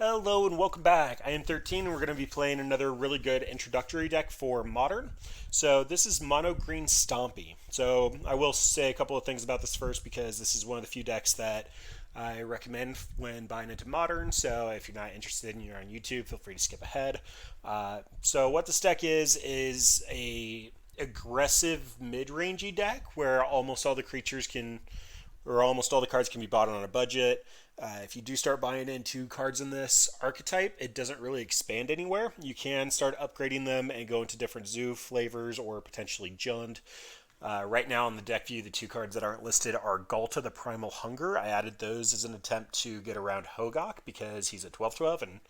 Hello and welcome back. I am thirteene and we're going to be playing another really good introductory deck for Modern. So this is Mono Green Stompy. So I will say a couple of things about this first because this is one of the few decks that I recommend when buying into Modern. So if you're not interested and you're on YouTube, feel free to skip ahead. So what this deck is a aggressive mid-rangey deck where almost all the creatures can or almost all the cards can be bought on a budget. If you do start buying into cards in this archetype, it doesn't really expand anywhere. You can start upgrading them and go into different zoo flavors or potentially Jund. Right now in the deck view, the two cards that aren't listed are Galta the Primal Hunger. I added those as an attempt to get around Hogaak because he's a 12/12 and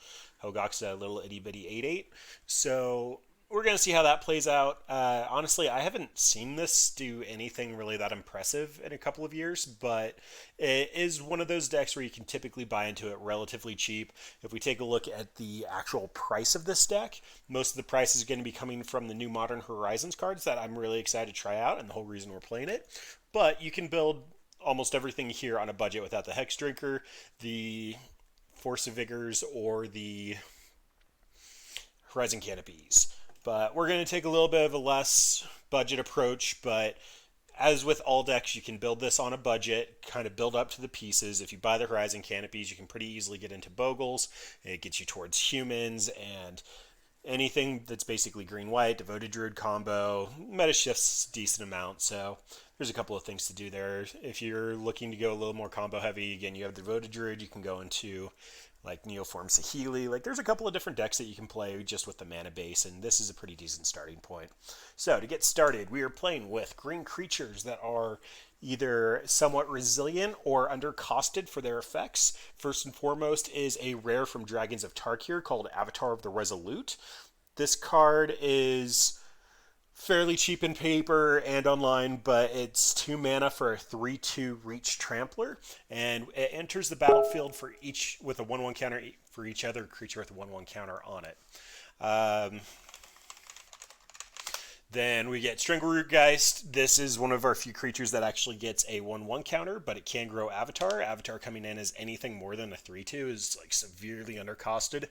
Hogaak's a little itty bitty 8/8. So we're going to see how that plays out. Honestly, I haven't seen this do anything really that impressive in a couple of years, but it is one of those decks where you can typically buy into it relatively cheap. If we take a look at the actual price of this deck, most of the price is going to be coming from the new Modern Horizons cards that I'm really excited to try out and the whole reason we're playing it. But you can build almost everything here on a budget without the Hex Drinker, the Force of Vigors, or the Horizon Canopies. But we're going to take a little bit of a less budget approach, but as with all decks, you can build this on a budget, kind of build up to the pieces. If you buy the Horizon Canopies, you can pretty easily get into Bogles. It gets you towards humans and anything that's basically green-white, Devoted Druid combo. Meta shifts a decent amount, so there's a couple of things to do there. If you're looking to go a little more combo heavy, again, you have Devoted Druid. You can go into like Neoform Saheeli. Like there's a couple of different decks that you can play just with the mana base, and this is a pretty decent starting point. So to get started, we are playing with green creatures that are either somewhat resilient or undercosted for their effects. First and foremost is a rare from Dragons of Tarkir called Avatar of the Resolute. This card is fairly cheap in paper and online, but it's 2 mana for a 3/2 Reach Trampler, and it enters the battlefield for each with a 1/1 counter for each other creature with a 1/1 counter on it. Then we get Stranglerootgeist. This is one of our few creatures that actually gets a 1/1 counter, but it can grow Avatar. Avatar coming in as anything more than a 3/2 is like severely undercosted.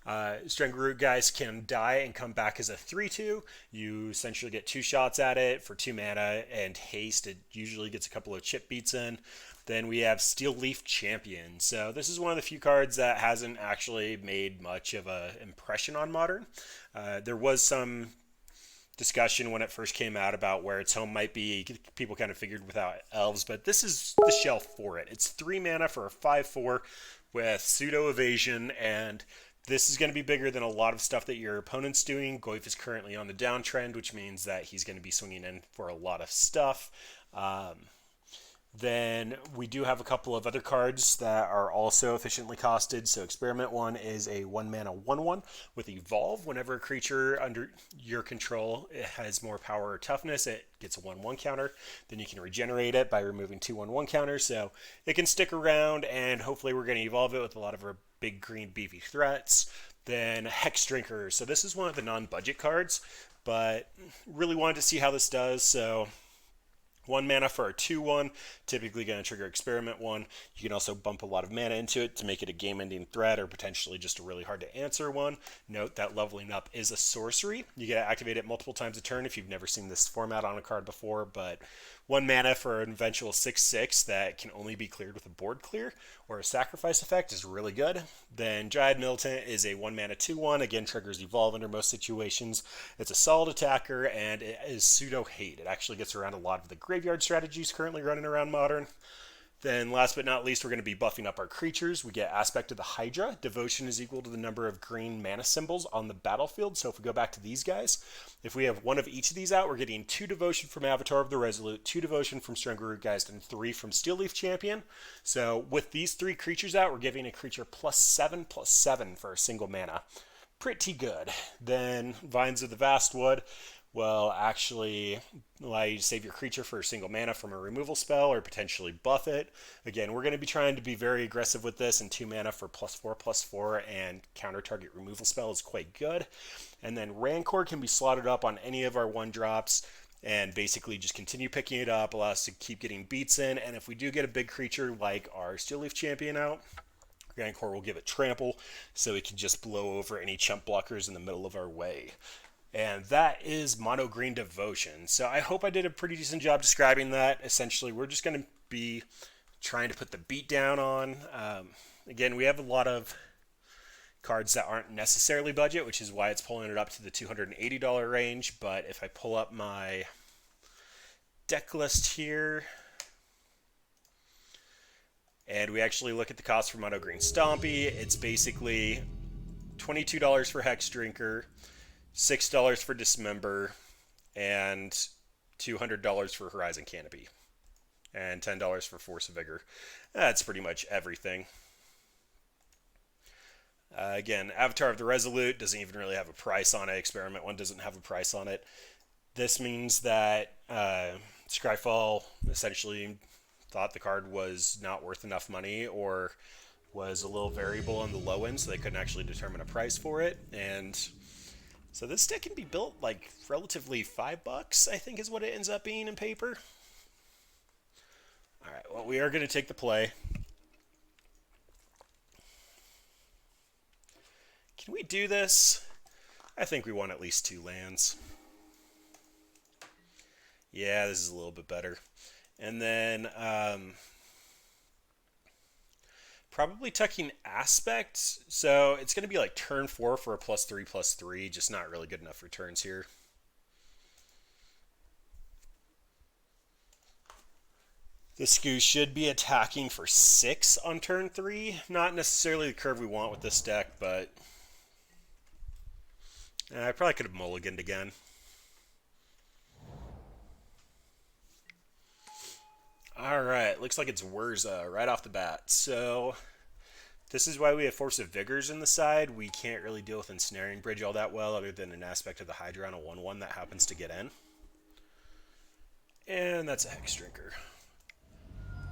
Stranglerootgeist can die and come back as a 3/2. You essentially get 2 shots at it for 2 mana and haste. It usually gets a couple of chip beats in. Then we have Steel Leaf Champion. So this is one of the few cards that hasn't actually made much of an impression on Modern. There was some discussion when it first came out about where its home might be. People kind of figured without elves, but this is the shelf for it. It's 3 mana for a 5/4 with pseudo evasion, and this is going to be bigger than a lot of stuff that your opponent's doing. Goyf is currently on the downtrend, which means that he's going to be swinging in for a lot of stuff. Then we do have a couple of other cards that are also efficiently costed. So Experiment 1 is a 1 mana 1/1 with Evolve. Whenever a creature under your control has more power or toughness, it gets a 1/1 counter. Then you can regenerate it by removing 2 1/1 counters. So it can stick around, and hopefully we're going to evolve it with a lot of our big green beefy threats. Then Hex Drinker. So this is one of the non-budget cards, but really wanted to see how this does. So 1 mana for a 2/1, typically going to trigger Experiment 1. You can also bump a lot of mana into it to make it a game-ending threat or potentially just a really hard-to-answer one. Note that leveling up is a sorcery. You get to activate it multiple times a turn if you've never seen this format on a card before, but 1 mana for an eventual 6/6 that can only be cleared with a board clear or a sacrifice effect is really good. Then Dryad Militant is a 1 mana 2/1, again triggers Evolve under most situations. It's a solid attacker and it is pseudo hate. It actually gets around a lot of the graveyard strategies currently running around Modern. Then last but not least, we're going to be buffing up our creatures. We get Aspect of the Hydra. Devotion is equal to the number of green mana symbols on the battlefield. So if we go back to these guys, if we have one of each of these out, we're getting 2 Devotion from Avatar of the Resolute, 2 Devotion from Stranglerootgeist, and 3 from Steel Leaf Champion. So with these 3 creatures out, we're giving a creature +7/+7 for a single mana. Pretty good. Then Vines of the Vastwood will actually allow you to save your creature for a single mana from a removal spell or potentially buff it. Again, we're going to be trying to be very aggressive with this, and 2 mana for +4/+4 and counter target removal spell is quite good. And then Rancor can be slotted up on any of our 1-drops and basically just continue picking it up, allow us to keep getting beats in. And if we do get a big creature like our Steel Leaf Champion out, we're Rancor will give it trample, so it can just blow over any chump blockers in the middle of our way. And that is Mono Green Devotion. So I hope I did a pretty decent job describing that. Essentially, we're just going to be trying to put the beat down on. Again, we have a lot of cards that aren't necessarily budget, which is why it's pulling it up to the $280 range. But if I pull up my deck list here, and we actually look at the cost for Mono Green Stompy, it's basically $22 for Hex Drinker, $6 for Dismember, and $200 for Horizon Canopy, and $10 for Force of Vigor. That's pretty much everything. Again, Avatar of the Resolute doesn't even really have a price on it. Experiment 1 doesn't have a price on it. This means that Scryfall essentially thought the card was not worth enough money or was a little variable on the low end, so they couldn't actually determine a price for it. And so this deck can be built like relatively $5, I think is what it ends up being in paper. Alright, well, we are going to take the play. Can we do this? I think we want at least 2 lands. Yeah, this is a little bit better. And then probably tucking Aspect. So it's going to be like turn 4 for a +3/+3. Just not really good enough for turns here. The Scoo should be attacking for 6 on turn 3. Not necessarily the curve we want with this deck, but I probably could have mulliganed again. Alright, looks like it's Wurza right off the bat. So this is why we have Force of Vigors in the side. We can't really deal with Ensnaring Bridge all that well, other than an Aspect of the Hydra on a 1/1 that happens to get in. And that's a Hex Drinker.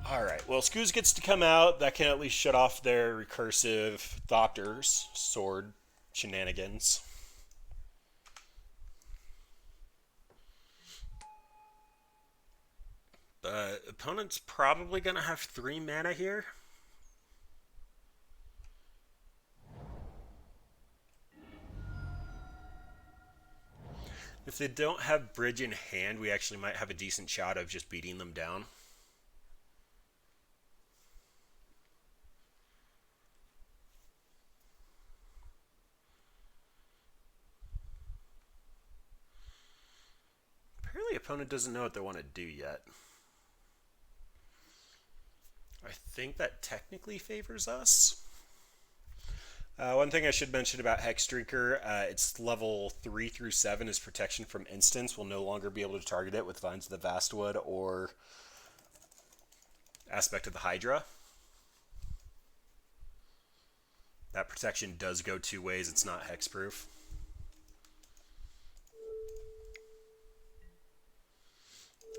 Alright, well, Skoos gets to come out. That can at least shut off their recursive Thopters sword shenanigans. But opponent's probably going to have 3 mana here. If they don't have Bridge in hand, we actually might have a decent shot of just beating them down. Apparently, opponent doesn't know what they want to do yet. I think that technically favors us. One thing I should mention about Hex Drinker, its level 3 through 7 is protection from instants. We'll no longer be able to target it with Vines of the Vastwood or Aspect of the Hydra. That protection does go 2 ways. It's not hexproof.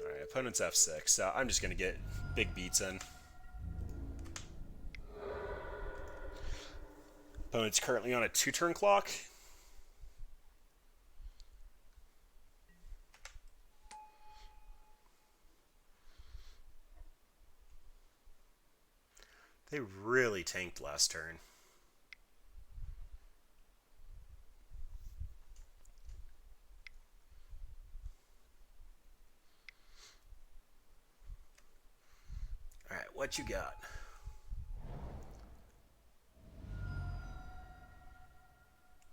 Alright, opponent's F6, so I'm just going to get big beats in. Opponent's currently on a 2-turn clock. They really tanked last turn. Alright, what you got?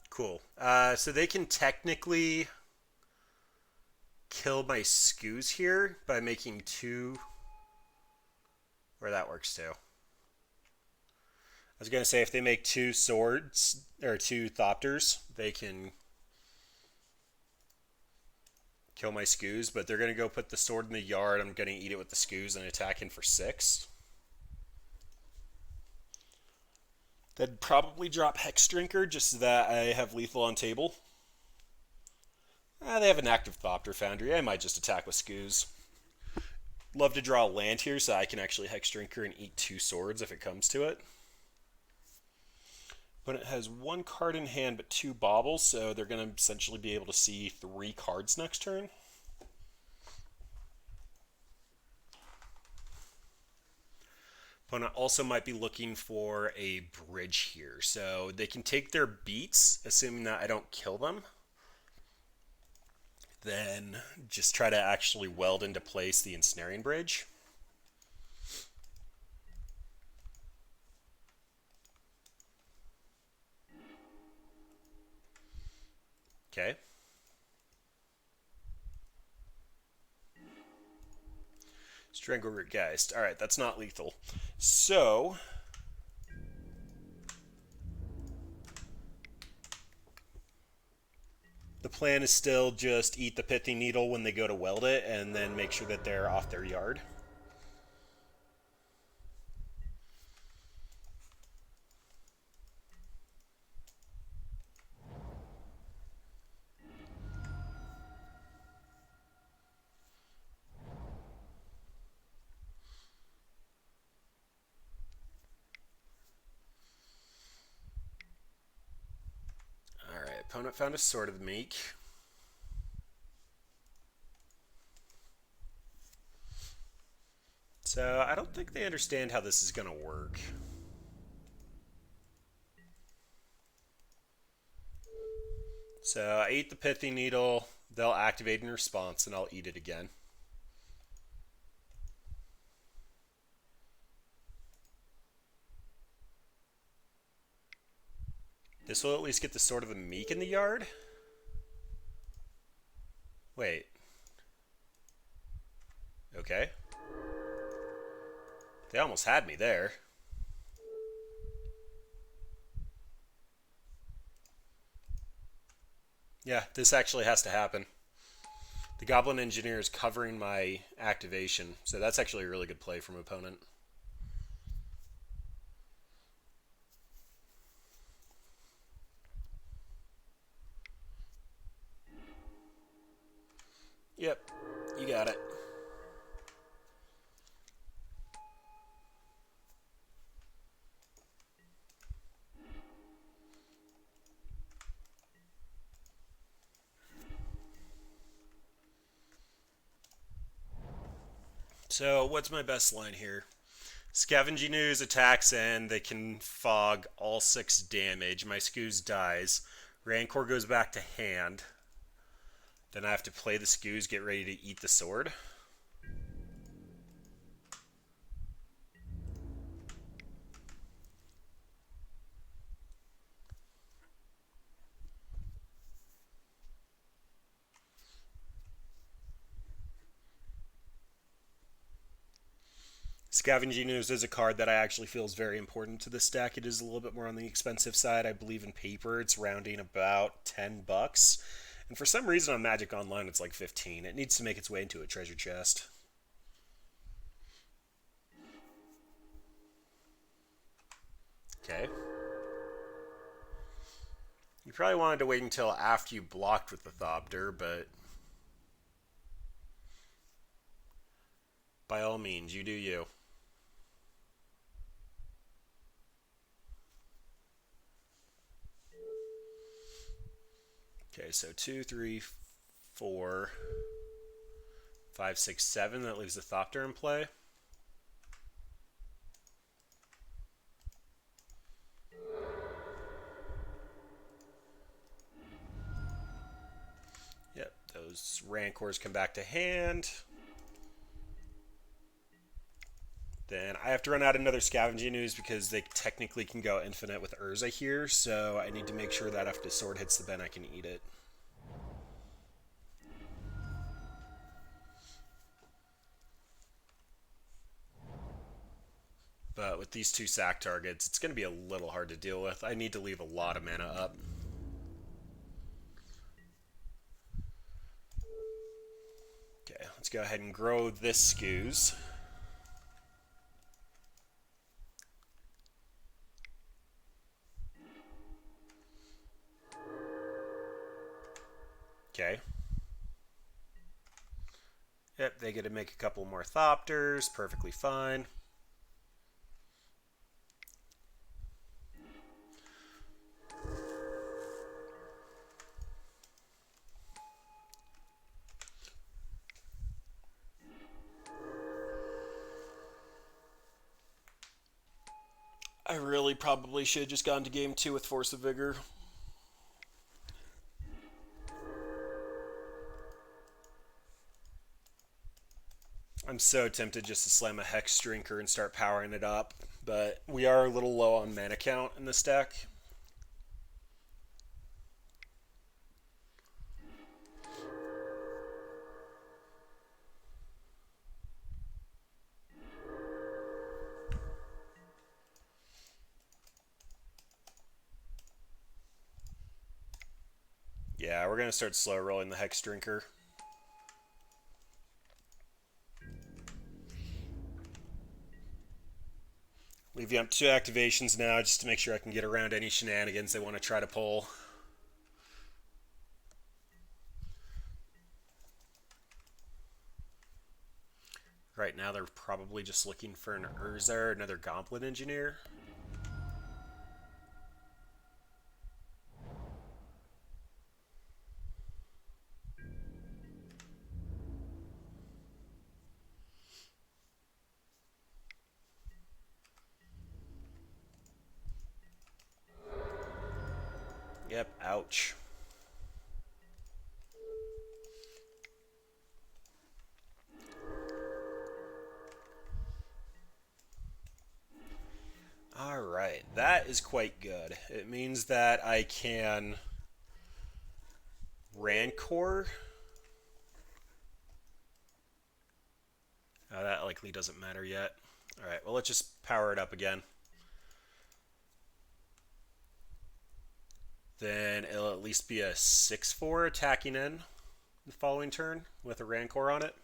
Cool. So they can technically kill my Skoos here by making 2... Or that works too. I was going to say, if they make 2 swords, or 2 Thopters, they can kill my Skoos, but they're going to go put the sword in the yard. I'm going to eat it with the Skoos and attack in for 6. That'd probably drop Hex Drinker just so that I have lethal on table. They have an active Thopter Foundry. I might just attack with Skoos. Love to draw a land here so I can actually Hex Drinker and eat 2 swords if it comes to it. But it has 1 card in hand but 2 baubles, so they're going to essentially be able to see 3 cards next turn. Opponent also might be looking for a bridge here. So they can take their beats, assuming that I don't kill them. Then just try to actually weld into place the ensnaring bridge. Okay. Strangleroot Geist. Alright, that's not lethal. So the plan is still just eat the pithy needle when they go to weld it, and then make sure that they're off their yard. Alright, opponent found a Sword of the Meek. So I don't think they understand how this is going to work. So I eat the pithy needle, they'll activate in response, and I'll eat it again. This will at least get the Sword of the Meek in the yard. Wait. Okay. They almost had me there. Yeah, this actually has to happen. The Goblin Engineer is covering my activation, so that's actually a really good play from opponent. Yep, you got it. So, what's my best line here? Scavenging Ooze attacks and they can fog all 6 damage. My Scoos dies. Rancor goes back to hand. Then I have to play the Scoos, get ready to eat the sword. Scavenging Ooze is a card that I actually feel is very important to this deck. It is a little bit more on the expensive side. I believe in paper it's rounding about $10. And for some reason on Magic Online it's like 15. It needs to make its way into a treasure chest. Okay. You probably wanted to wait until after you blocked with the Thopter, but by all means, you do you. Okay, so 2, 3, 4, 5, 6, 7. That leaves the Thopter in play. Yep, those Rancors come back to hand. Then I have to run out another Scavenging Ooze because they technically can go infinite with Urza here, so I need to make sure that after the sword hits the bin I can eat it. But with these 2 sack targets, it's going to be a little hard to deal with. I need to leave a lot of mana up. Okay, let's go ahead and grow this Scoos. Okay. Yep, they get to make a couple more Thopters. Perfectly fine. I really probably should have just gone to game 2 with Force of Vigor. I'm so tempted just to slam a Hex Drinker and start powering it up, but we are a little low on mana count in this deck. Yeah, we're going to start slow rolling the Hex Drinker. Leaving up 2 activations now just to make sure I can get around any shenanigans they want to try to pull. Right now they're probably just looking for an Urza, another Goblin Engineer. Yep, ouch. Alright, that is quite good. It means that I can Rancor. Oh, that likely doesn't matter yet. Alright, well let's just power it up again. Then it'll at least be a 6/4 attacking in the following turn with a Rancor on it.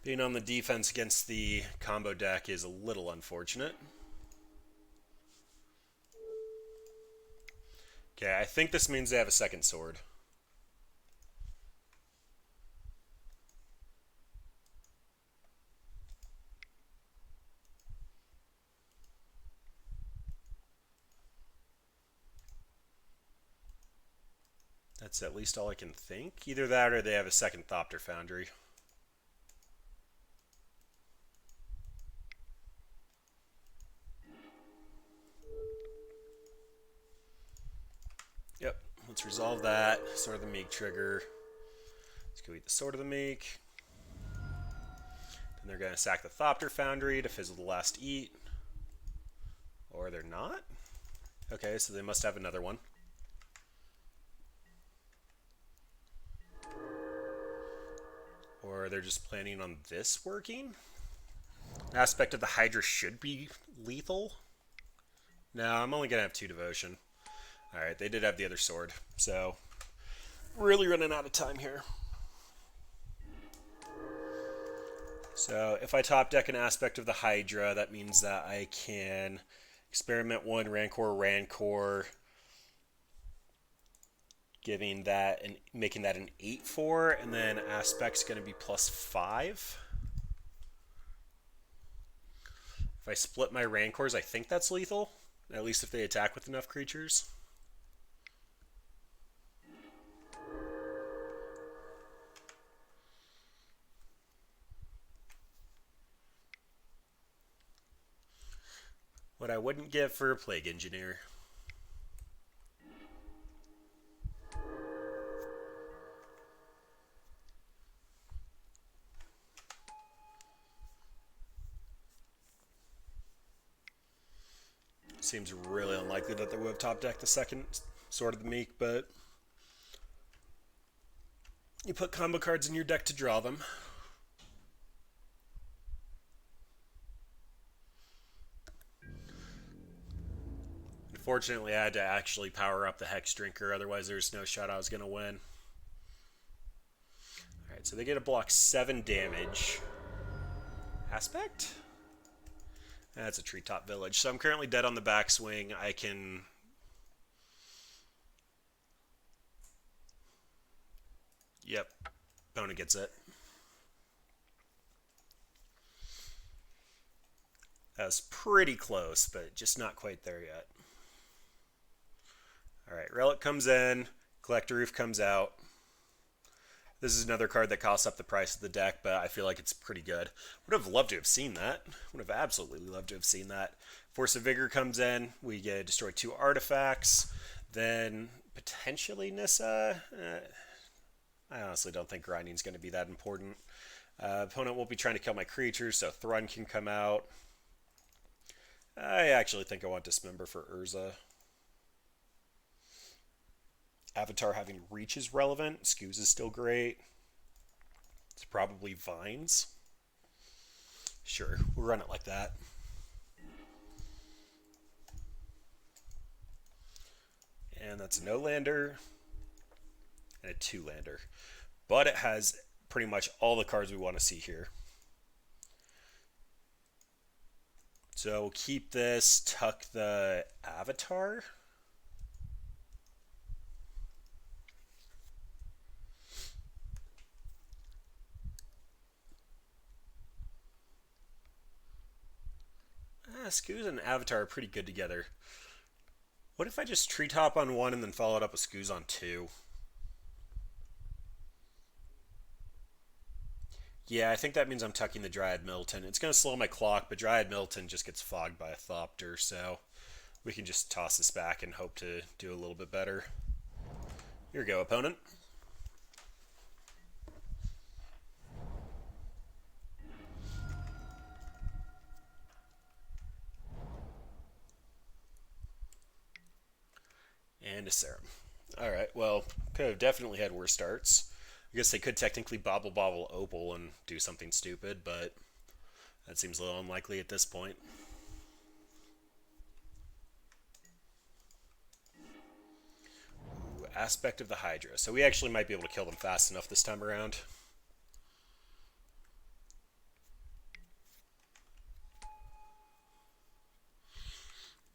Being on the defense against the combo deck is a little unfortunate. Okay, I think this means they have a second sword. That's at least all I can think. Either that or they have a second Thopter foundry. Yep, let's resolve that. Sword of the Meek trigger. Let's go eat the Sword of the Meek. Then they're going to sack the Thopter foundry to fizzle the last eat. Or they're not? Okay, so they must have another one. Or they're just planning on this working? An aspect of the Hydra should be lethal. No, I'm only going to have 2 devotion. Alright, they did have the other sword. So, really running out of time here. So, if I top deck an aspect of the Hydra, that means that I can experiment 1, Rancor, giving that and making that an 8/4, and then aspect's going to be +5. If I split my Rancors, I think that's lethal, at least if they attack with enough creatures. What I wouldn't give for a Plague Engineer. Seems really unlikely that they would have top decked the second Sword of the Meek, but you put combo cards in your deck to draw them. Unfortunately, I had to actually power up the Hex Drinker, otherwise there's no shot I was going to win. Alright, so they get to block 7 damage. Aspect? That's a Treetop Village. So I'm currently dead on the backswing. I can... Yep. Opponent gets it. That was pretty close, but just not quite there yet. Alright, Relic comes in, Collector Roof comes out. This is another card that costs up the price of the deck, but I feel like it's pretty good. Would have loved to have seen that. Would have absolutely loved to have seen that. Force of Vigor comes in. We get to destroy 2 artifacts. Then potentially Nissa. I honestly don't think grinding's going to be that important. Opponent won't be trying to kill my creatures, so Thrun can come out. I actually think I want Dismember for Urza. Avatar having reach is relevant. Scoos is still great. It's probably Vines. Sure, we'll run it like that. And that's a no-lander and a 2-lander. But it has pretty much all the cards we want to see here. So we'll keep this, tuck the Avatar. Scoos and Avatar are pretty good together. What if I just Treetop on 1 and then follow it up with Scoos on 2? Yeah, I think that means I'm tucking the Dryad Militant. It's going to slow my clock, but Dryad Militant just gets fogged by a Thopter, so we can just toss this back and hope to do a little bit better. Here we go, opponent. And a Serum. Alright, well, could have definitely had worse starts. I guess they could technically Bobble Bobble Opal and do something stupid, but that seems a little unlikely at this point. Ooh, Aspect of the Hydra. So we actually might be able to kill them fast enough this time around.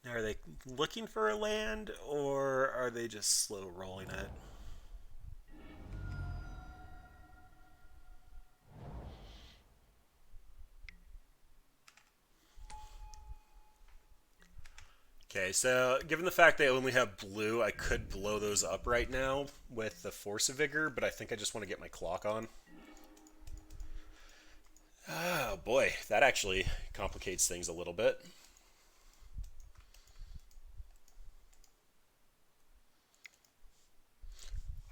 Now, are they looking for a land, or are they just slow rolling it? Okay, so given the fact they only have blue, I could blow those up right now with the Force of Vigor, but I think I just want to get my clock on. Oh boy, that actually complicates things a little bit.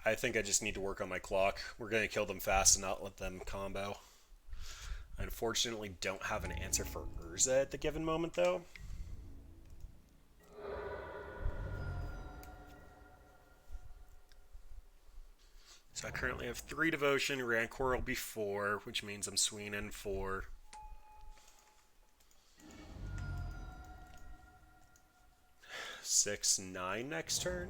I think I just need to work on my clock. We're going to kill them fast and not let them combo. I unfortunately don't have an answer for Urza at the given moment, though. So I currently have 3 Devotion, Rancor will be 4, which means I'm swinging 4. Six, 9 next turn.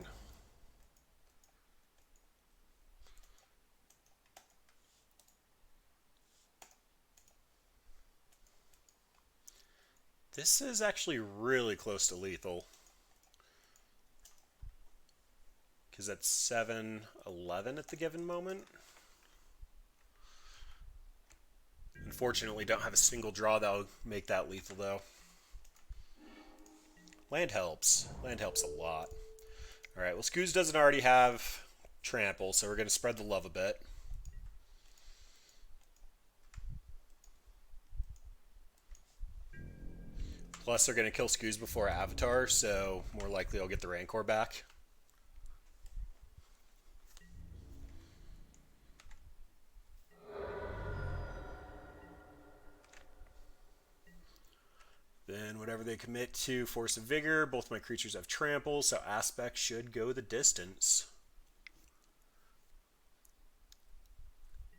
This is actually really close to lethal. Because that's 7, 11 at the given moment. Unfortunately, don't have a single draw that'll make that lethal, though. Land helps. Land helps a lot. Alright, well, Scoos doesn't already have Trample, so we're going to spread the love a bit. Plus, they're going to kill Scoos before Avatar, so more likely I'll get the Rancor back. Then whatever they commit to Force of Vigor, both my creatures have Trample, so Aspect should go the distance.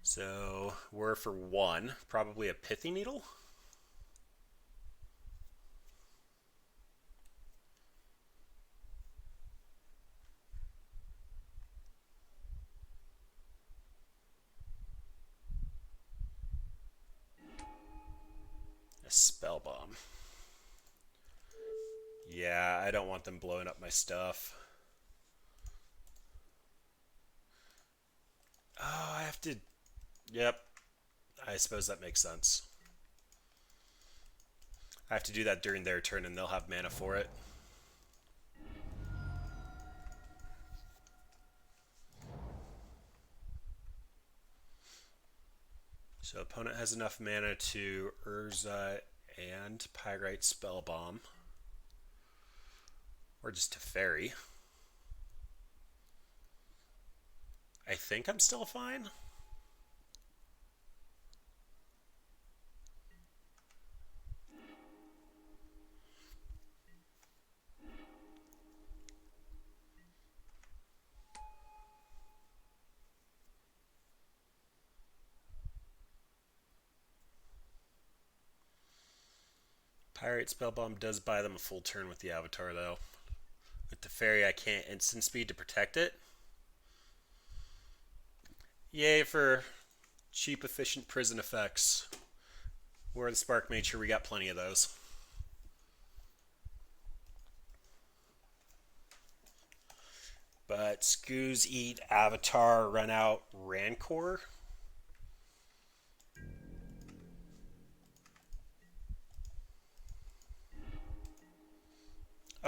So we're for 1, probably a Pithy Needle. A Spell Bomb. Yeah, I don't want them blowing up my stuff. Oh, I have to... Yep. I suppose that makes sense. I have to do that during their turn and they'll have mana for it. So opponent has enough mana to Urza and Pyrite Spellbomb. Or just to Fairy. I think I'm still fine. Pyrite Spellbomb does buy them a full turn with the Avatar, though. With the Fairy, I can't instant speed to protect it. Yay for cheap, efficient prison effects. Where the Spark made sure we got plenty of those. But Scoos eat Avatar, run out Rancor.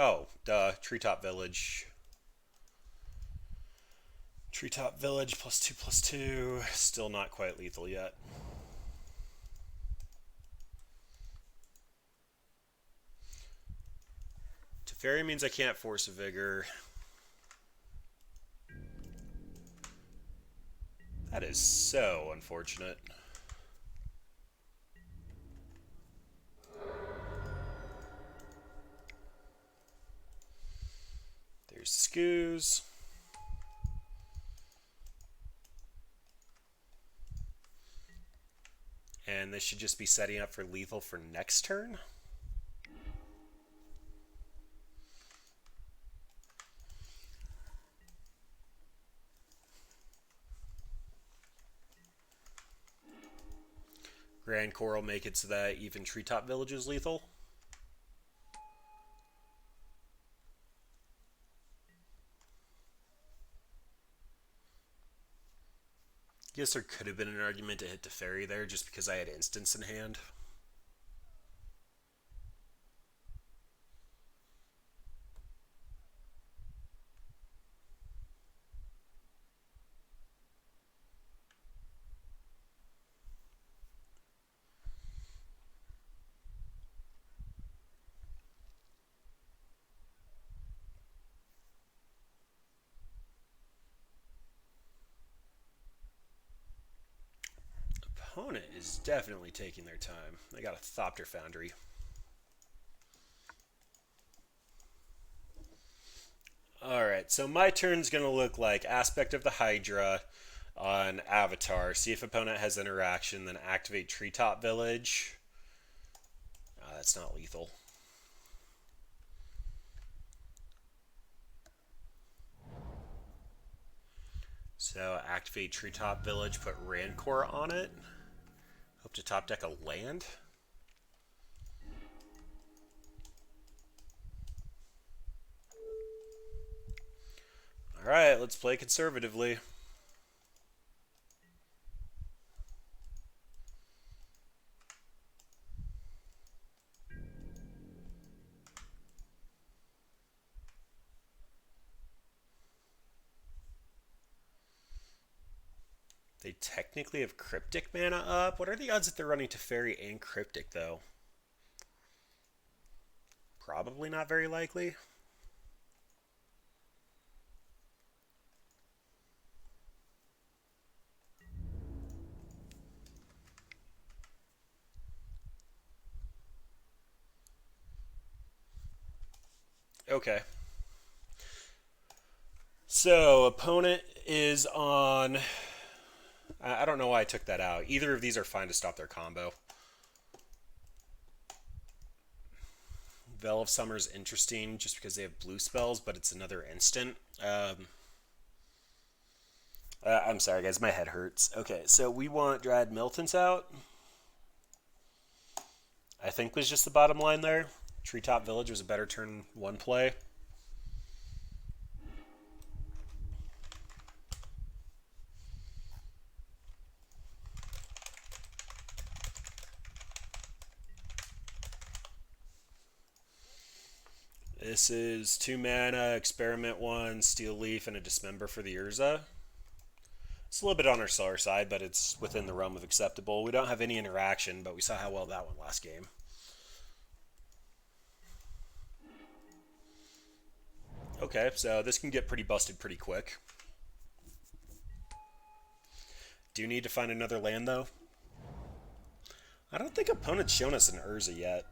Oh, duh. Treetop Village. Treetop Village +2/+2. Still not quite lethal yet. Teferi means I can't force a Vigor. That is so unfortunate. There's Scoos. And this should just be setting up for lethal for next turn. Rancor will make it so that even Treetop Village is lethal. Guess there could have been an argument to hit the Fairy there just because I had instants in hand. Opponent is definitely taking their time. They got a Thopter Foundry. Alright, so my turn's going to look like Aspect of the Hydra on Avatar. See if opponent has interaction, then activate Treetop Village. That's not lethal. So activate Treetop Village, put Rancor on it. Hope to top deck a land. Alright, let's play conservatively. They technically have Cryptic mana up. What are the odds that they're running Teferi and Cryptic, though? Probably not very likely. Okay. So, opponent is on... I don't know why I took that out. Either of these are fine to stop their combo. Veil of Summer is interesting just because they have blue spells, but it's another instant. I'm sorry, guys. My head hurts. Okay, so we want Dryad Milton's out. I think was just the bottom line there. Treetop Village was a better turn one play. This is 2 mana, Experiment 1, Steel Leaf, and a Dismember for the Urza. It's a little bit on our slower side, but it's within the realm of acceptable. We don't have any interaction, but we saw how well that went last game. Okay, so this can get pretty busted pretty quick. Do you need to find another land, though? I don't think opponent's shown us an Urza yet.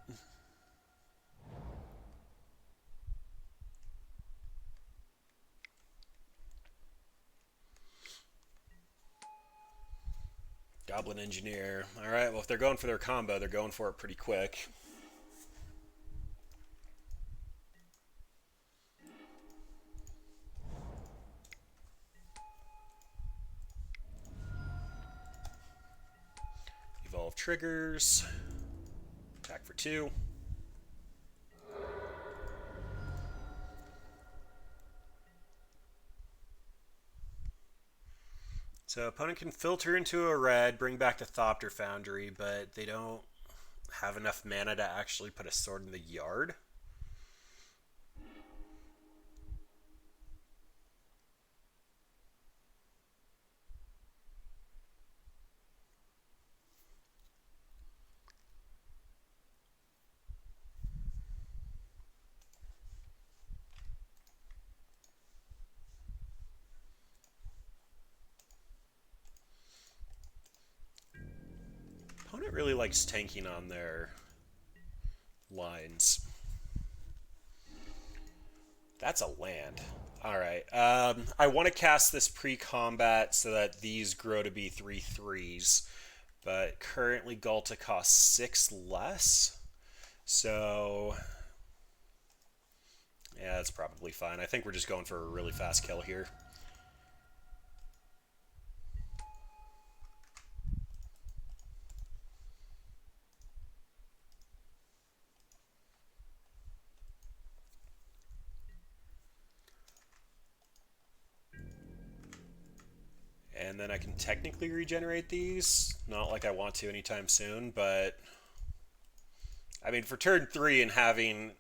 Goblin Engineer. Alright, well if they're going for their combo, they're going for it pretty quick. Evolve triggers. Attack for 2. So opponent can filter into a red, bring back the Thopter Foundry, but they don't have enough mana to actually put a sword in the yard. Opponent really likes tanking on their lines. That's a land. Alright. I want to cast this pre-combat so that these grow to be 3/3s. But currently Galta costs 6 less. So yeah, that's probably fine. I think we're just going for a really fast kill here. And then I can technically regenerate these. Not like I want to anytime soon, but I mean, for turn 3 and having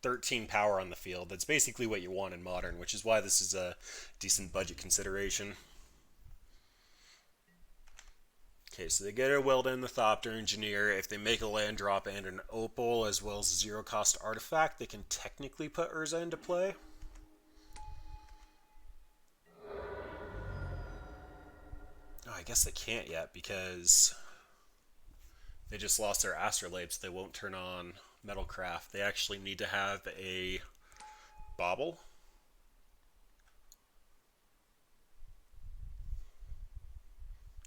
13 power on the field, that's basically what you want in Modern, which is why this is a decent budget consideration. Okay, so they get a Wilden, the Thopter Engineer. If they make a land drop and an Opal, as well as a 0-cost artifact, they can technically put Urza into play. Oh, I guess they can't yet because they just lost their Astrolabe, so they won't turn on Metalcraft. They actually need to have a Bauble.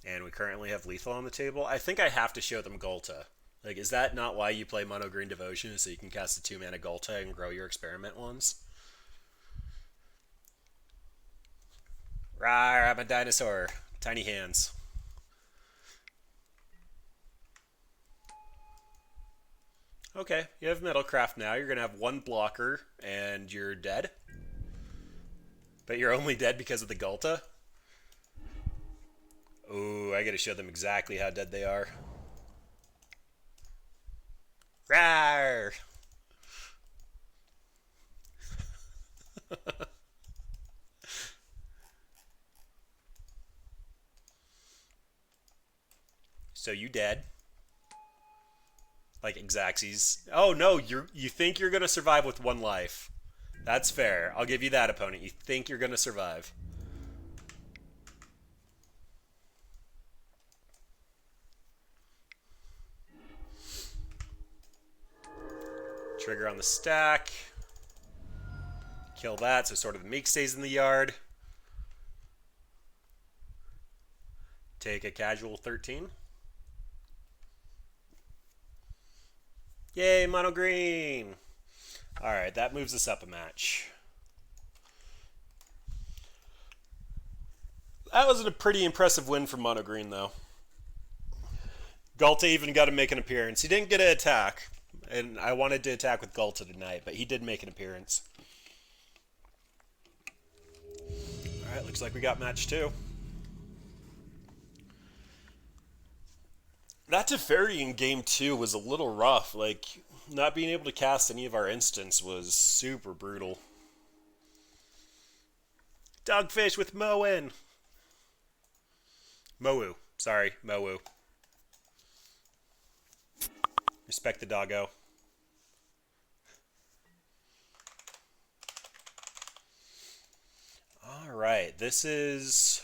And we currently have Lethal on the table. I think I have to show them Galta. Like, is that not why you play Mono Green Devotion, so you can cast a 2-mana Galta and grow your experiment ones? Rawr, I'm a dinosaur. Tiny hands. Okay, you have Metalcraft now. You're going to have 1 blocker, and you're dead. But you're only dead because of the Galta? Ooh, I gotta show them exactly how dead they are. Rawr! So you dead. Like Xaxes. Oh no, you think you're gonna survive with 1 life. That's fair. I'll give you that, opponent. You think you're gonna survive. Trigger on the stack. Kill that, so sort of the Meek stays in the yard. Take a casual 13. Yay, mono green! Alright, that moves us up a match. That was a pretty impressive win for mono green, though. Galta even got to make an appearance. He didn't get an attack, and I wanted to attack with Galta tonight, but he did make an appearance. Alright, looks like we got match 2. That Teferi in game 2 was a little rough. Like, not being able to cast any of our instants was super brutal. Dogfish with Moen! Mowu. Sorry, Mowu. Respect the doggo. Alright, this is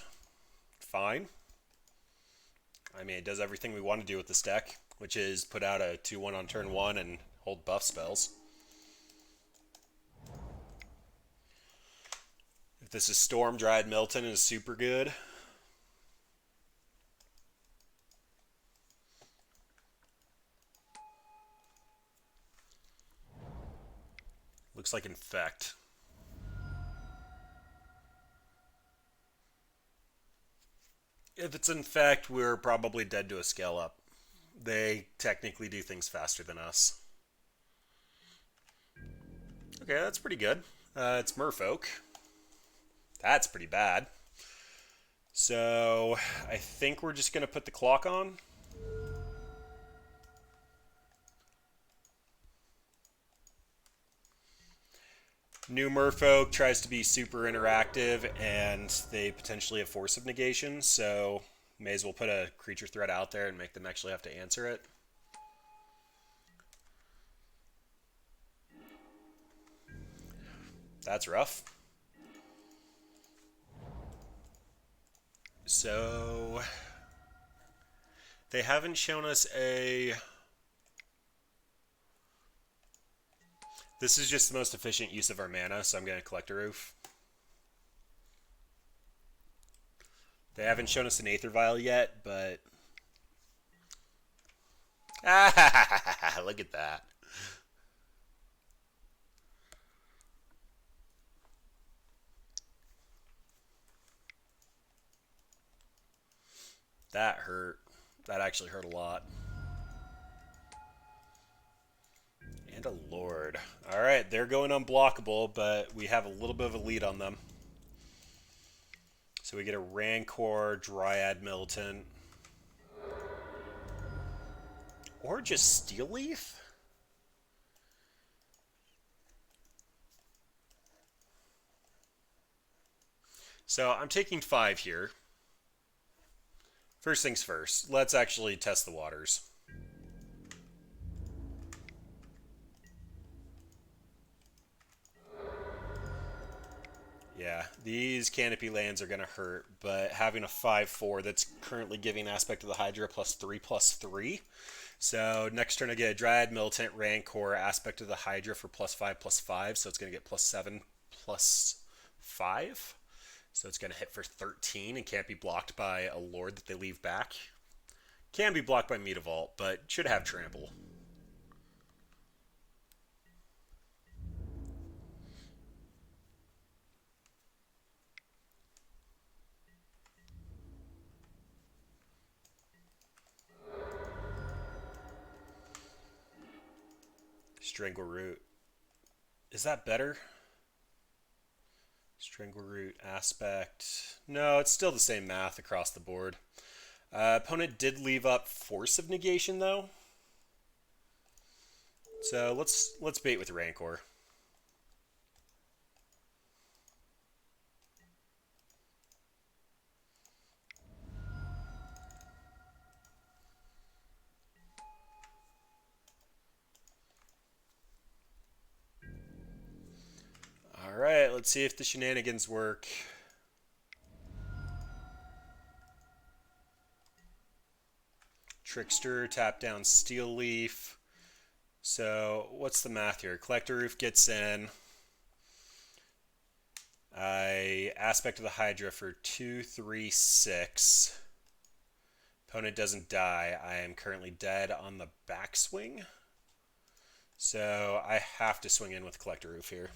fine. I mean, it does everything we want to do with this deck, which is put out a 2-1 on turn 1 and hold buff spells. If this is Storm, Dryad Milton is super good. Looks like Infect. If it's Infect, we're probably dead to a scale up. They technically do things faster than us. Okay, that's pretty good. It's Merfolk. That's pretty bad. So, I think we're just going to put the clock on. New Merfolk tries to be super interactive, and they potentially have Force of Negation, so may as well put a creature threat out there and make them actually have to answer it. That's rough. So, they haven't shown us a... This is just the most efficient use of our mana, so I'm going to collect a roof. They haven't shown us an Aether Vial yet, but... Ah, look at that. That hurt. That actually hurt a lot. And a Lord. Alright, they're going unblockable, but we have a little bit of a lead on them. So we get a Rancor, Dryad Militant. Or just Steel Leaf? So I'm taking 5 here. First things first, let's actually test the waters. Yeah, these Canopy lands are going to hurt, but having a 5/4 that's currently giving Aspect of the Hydra +3/+3. So next turn I get a Dryad Militant Rancor Aspect of the Hydra for +5/+5, so it's going to get +7/+5. So it's going to hit for 13 and can't be blocked by a Lord that they leave back. Can be blocked by Metavault, but should have Trample. Strangleroot. Is that better? Strangleroot Aspect. No, it's still the same math across the board. Opponent did leave up Force of Negation, though. So let's bait with Rancor. Alright, let's see if the shenanigans work. Trickster, tap down Steel Leaf. So, what's the math here? Collector Roof gets in. I Aspect of the Hydra for 2, 3, 6. Opponent doesn't die. I am currently dead on the backswing. So, I have to swing in with Collector Roof here.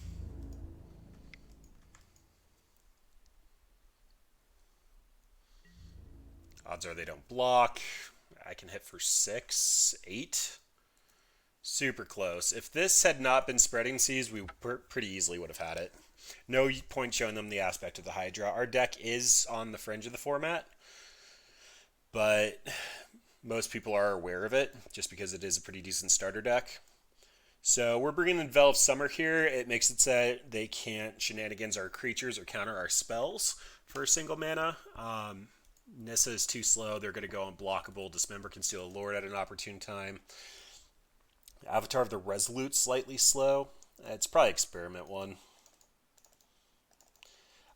Odds are they don't block. I can hit for 6, 8. Super close. If this had not been Spreading Seas, we pretty easily would have had it. No point showing them the Aspect of the Hydra. Our deck is on the fringe of the format, but most people are aware of it just because it is a pretty decent starter deck. So we're bringing in Veil of Summer here. It makes it so they can't shenanigans our creatures or counter our spells for a single mana. Nissa is too slow. They're going to go unblockable. Dismember can steal a Lord at an opportune time. Avatar of the Resolute, slightly slow. It's probably Experiment 1.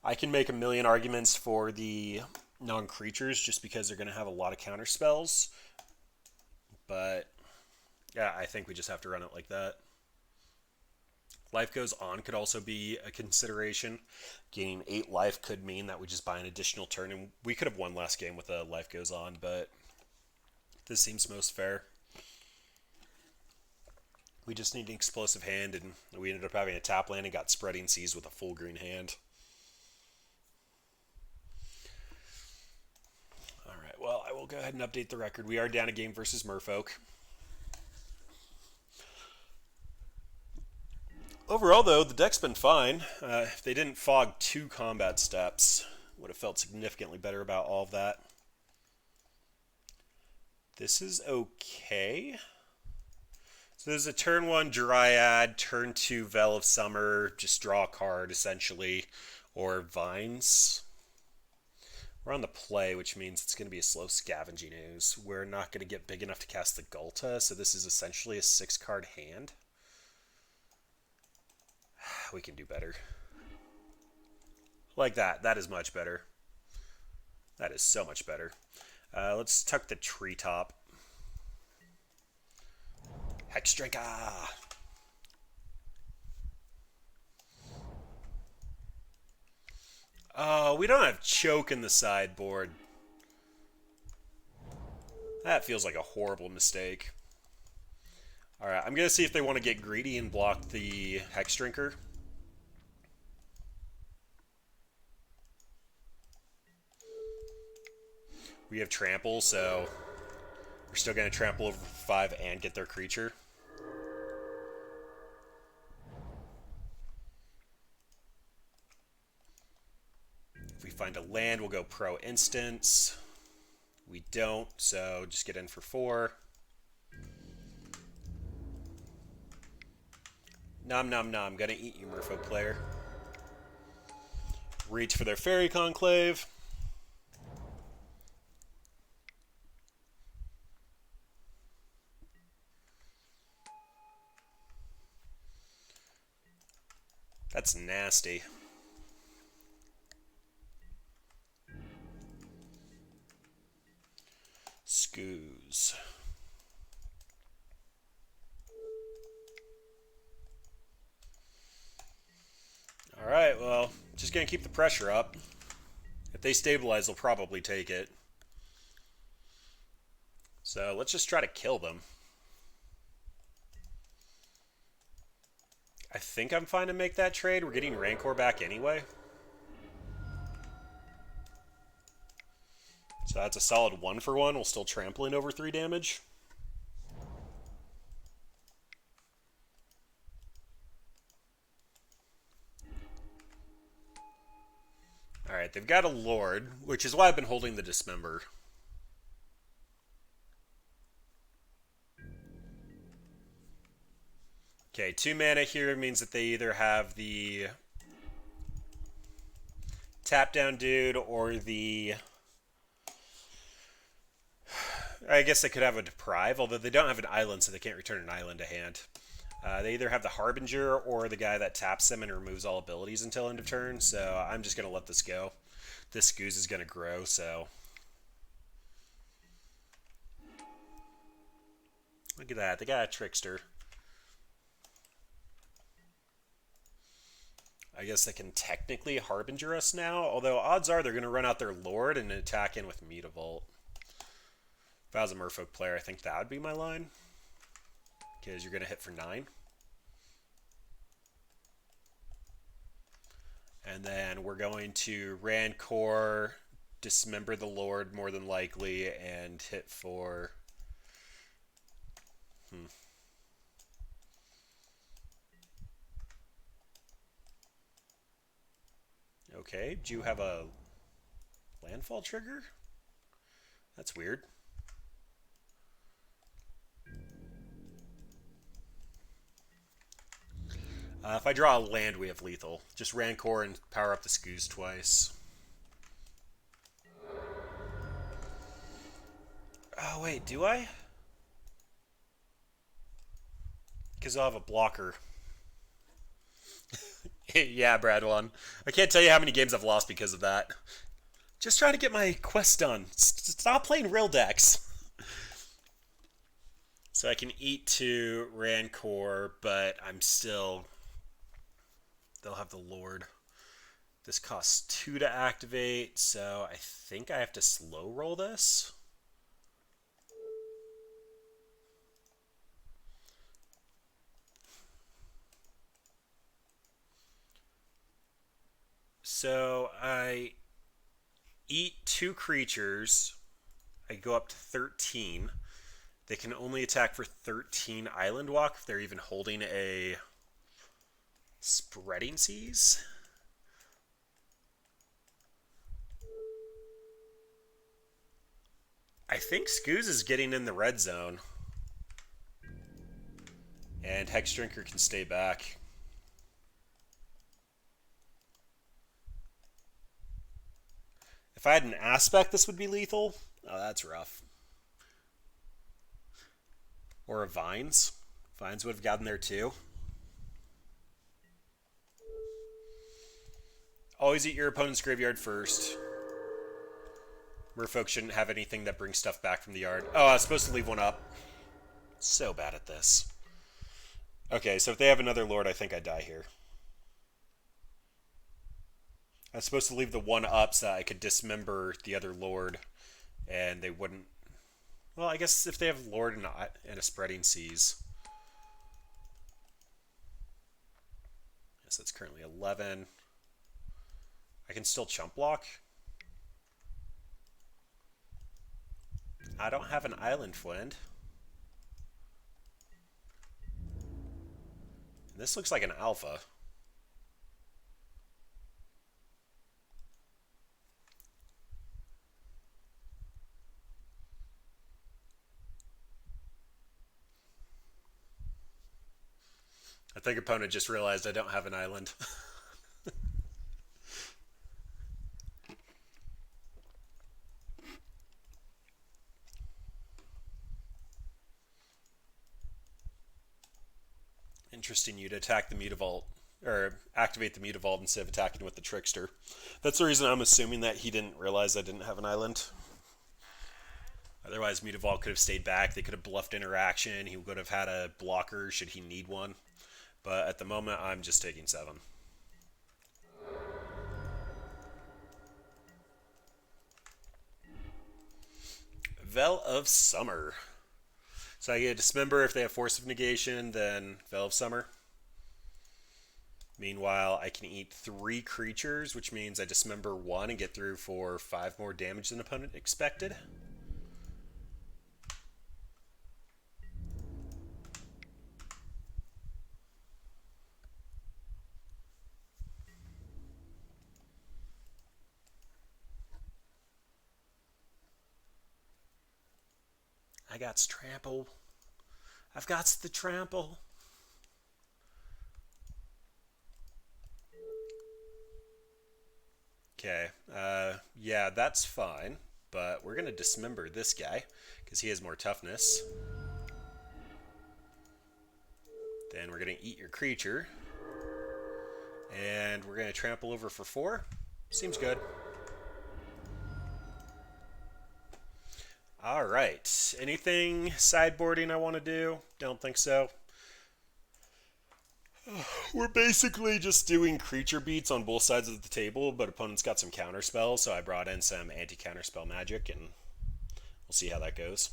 I can make a million arguments for the non-creatures just because they're going to have a lot of counter spells. But, yeah, I think we just have to run it like that. Life Goes On could also be a consideration. Gaining 8 life could mean that we just buy an additional turn, and we could have won last game with a Life Goes On, but this seems most fair. We just need an explosive hand, and we ended up having a tap land and got Spreading Seas with a full green hand. Alright, well, I will go ahead and update the record. We are down a game versus Merfolk. Overall, though, the deck's been fine. If they didn't fog 2 combat steps, would have felt significantly better about all of that. This is okay. So there's a turn 1 Dryad, turn 2 Veil of Summer, just draw a card, essentially, or Vines. We're on the play, which means it's going to be a slow Scavenging Ooze. We're not going to get big enough to cast the Gulta, so this is essentially a 6-card hand. We can do better. Like that. That is much better. That is so much better. Let's tuck the Treetop. Hexdrinker! Oh, we don't have Choke in the sideboard. That feels like a horrible mistake. Alright, I'm going to see if they want to get greedy and block the Hexdrinker. We have Trample, so we're still going to trample over 5 and get their creature. If we find a land, we'll go Pro Instance. We don't, so just get in for 4. Nom nom nom, gonna eat you, Merfolk player. Reach for their Fairy Conclave. That's nasty. Scoos. Alright, well, just gonna keep the pressure up. If they stabilize, they'll probably take it. So let's just try to kill them. I think I'm fine to make that trade. We're getting Rancor back anyway. So that's a solid 1-for-1. We'll still trample in over 3 damage. Alright, they've got a Lord, which is why I've been holding the Dismember. Okay, 2 mana here means that they either have the tap down dude or the... I guess they could have a Deprive, although they don't have an island, so they can't return an island to hand. They either have the Harbinger or the guy that taps them and removes all abilities until end of turn, so I'm just going to let this go. This Goose is going to grow, so... Look at that, they got a Trickster. I guess they can technically Harbinger us now, although odds are they're going to run out their Lord and attack in with Mutavault. If I was a Merfolk player, I think that would be my line. Because you're going to hit for 9. And then we're going to Rancor, Dismember the Lord more than likely, and hit for... Okay, do you have a landfall trigger? That's weird. If I draw a land, we have lethal. Just Rancor and power up the Scoos twice. Oh, wait, do I? Because I'll have a blocker. Yeah, Brad won. I can't tell you how many games I've lost because of that. Just trying to get my quest done. Stop playing real decks. So I can eat 2 Rancor, but I'm still... They'll have the Lord. This costs 2 to activate, so I think I have to slow roll this. So I eat 2 creatures. I go up to 13. They can only attack for 13 Island Walk if they're even holding a Spreading Seas. I think Scooz is getting in the red zone. And Hex Drinker can stay back. If I had an aspect, this would be lethal. Oh, that's rough. Or a Vines. Vines would have gotten there too. Always eat your opponent's graveyard first. Merfolk shouldn't have anything that brings stuff back from the yard. Oh, I was supposed to leave one up. So bad at this. Okay, so if they have another Lord, I think I die here. I was supposed to leave the one up so that I could dismember the other Lord, and they wouldn't... Well, I guess if they have Lord and a Spreading Seas. Yes, that's currently 11. I can still chump block. I don't have an Island Flint. This looks like an alpha. I think opponent just realized I don't have an island. Interesting, you'd attack the Mutavault, or activate the Mutavault instead of attacking with the Trickster. That's the reason I'm assuming that he didn't realize I didn't have an island. Otherwise, Mutavault could have stayed back. They could have bluffed interaction. He would have had a blocker should he need one. But at the moment, I'm just taking 7. Veil of Summer. So I get Dismember if they have Force of Negation, then Veil of Summer. Meanwhile, I can eat 3 creatures, which means I Dismember 1 and get through for 5 more damage than opponent expected. I got trample. I've got the trample. Okay, yeah, that's fine, but we're going to dismember this guy because he has more toughness. Then we're going to eat your creature, and we're going to trample over for 4. Seems good. Alright, anything sideboarding I want to do? Don't think so. We're basically just doing creature beats on both sides of the table, but opponent's got some counter spells, so I brought in some anti-counter spell magic, and we'll see how that goes.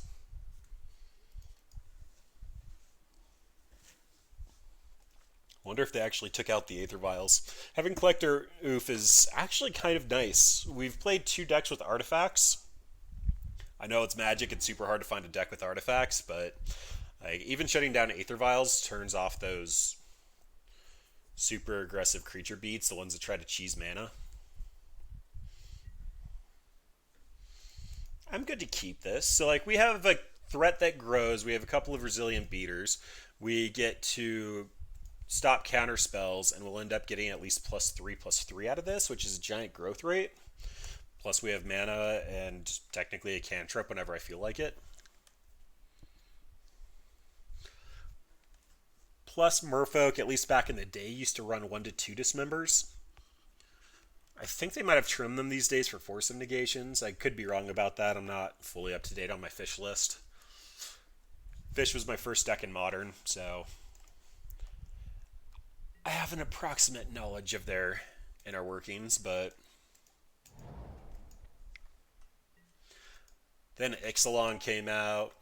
Wonder if they actually took out the Aether Vials. Having Collector Oof is actually kind of nice. We've played 2 decks with artifacts. I know it's Magic, it's super hard to find a deck with artifacts, but like, even shutting down Aether Vials turns off those super aggressive creature beats, the ones that try to cheese mana. I'm good to keep this. So like, we have a threat that grows, we have a couple of resilient beaters, we get to stop counter spells, and we'll end up getting at least +3/+3 out of this, which is a giant growth rate. Plus we have mana and technically a cantrip whenever I feel like it. Plus, Merfolk, at least back in the day, used to run 1 to 2 dismembers. I think they might have trimmed them these days for force of negations. I could be wrong about that. I'm not fully up to date on my fish list. Fish was my first deck in Modern, so I have an approximate knowledge of their inner workings, but then Ixalan came out.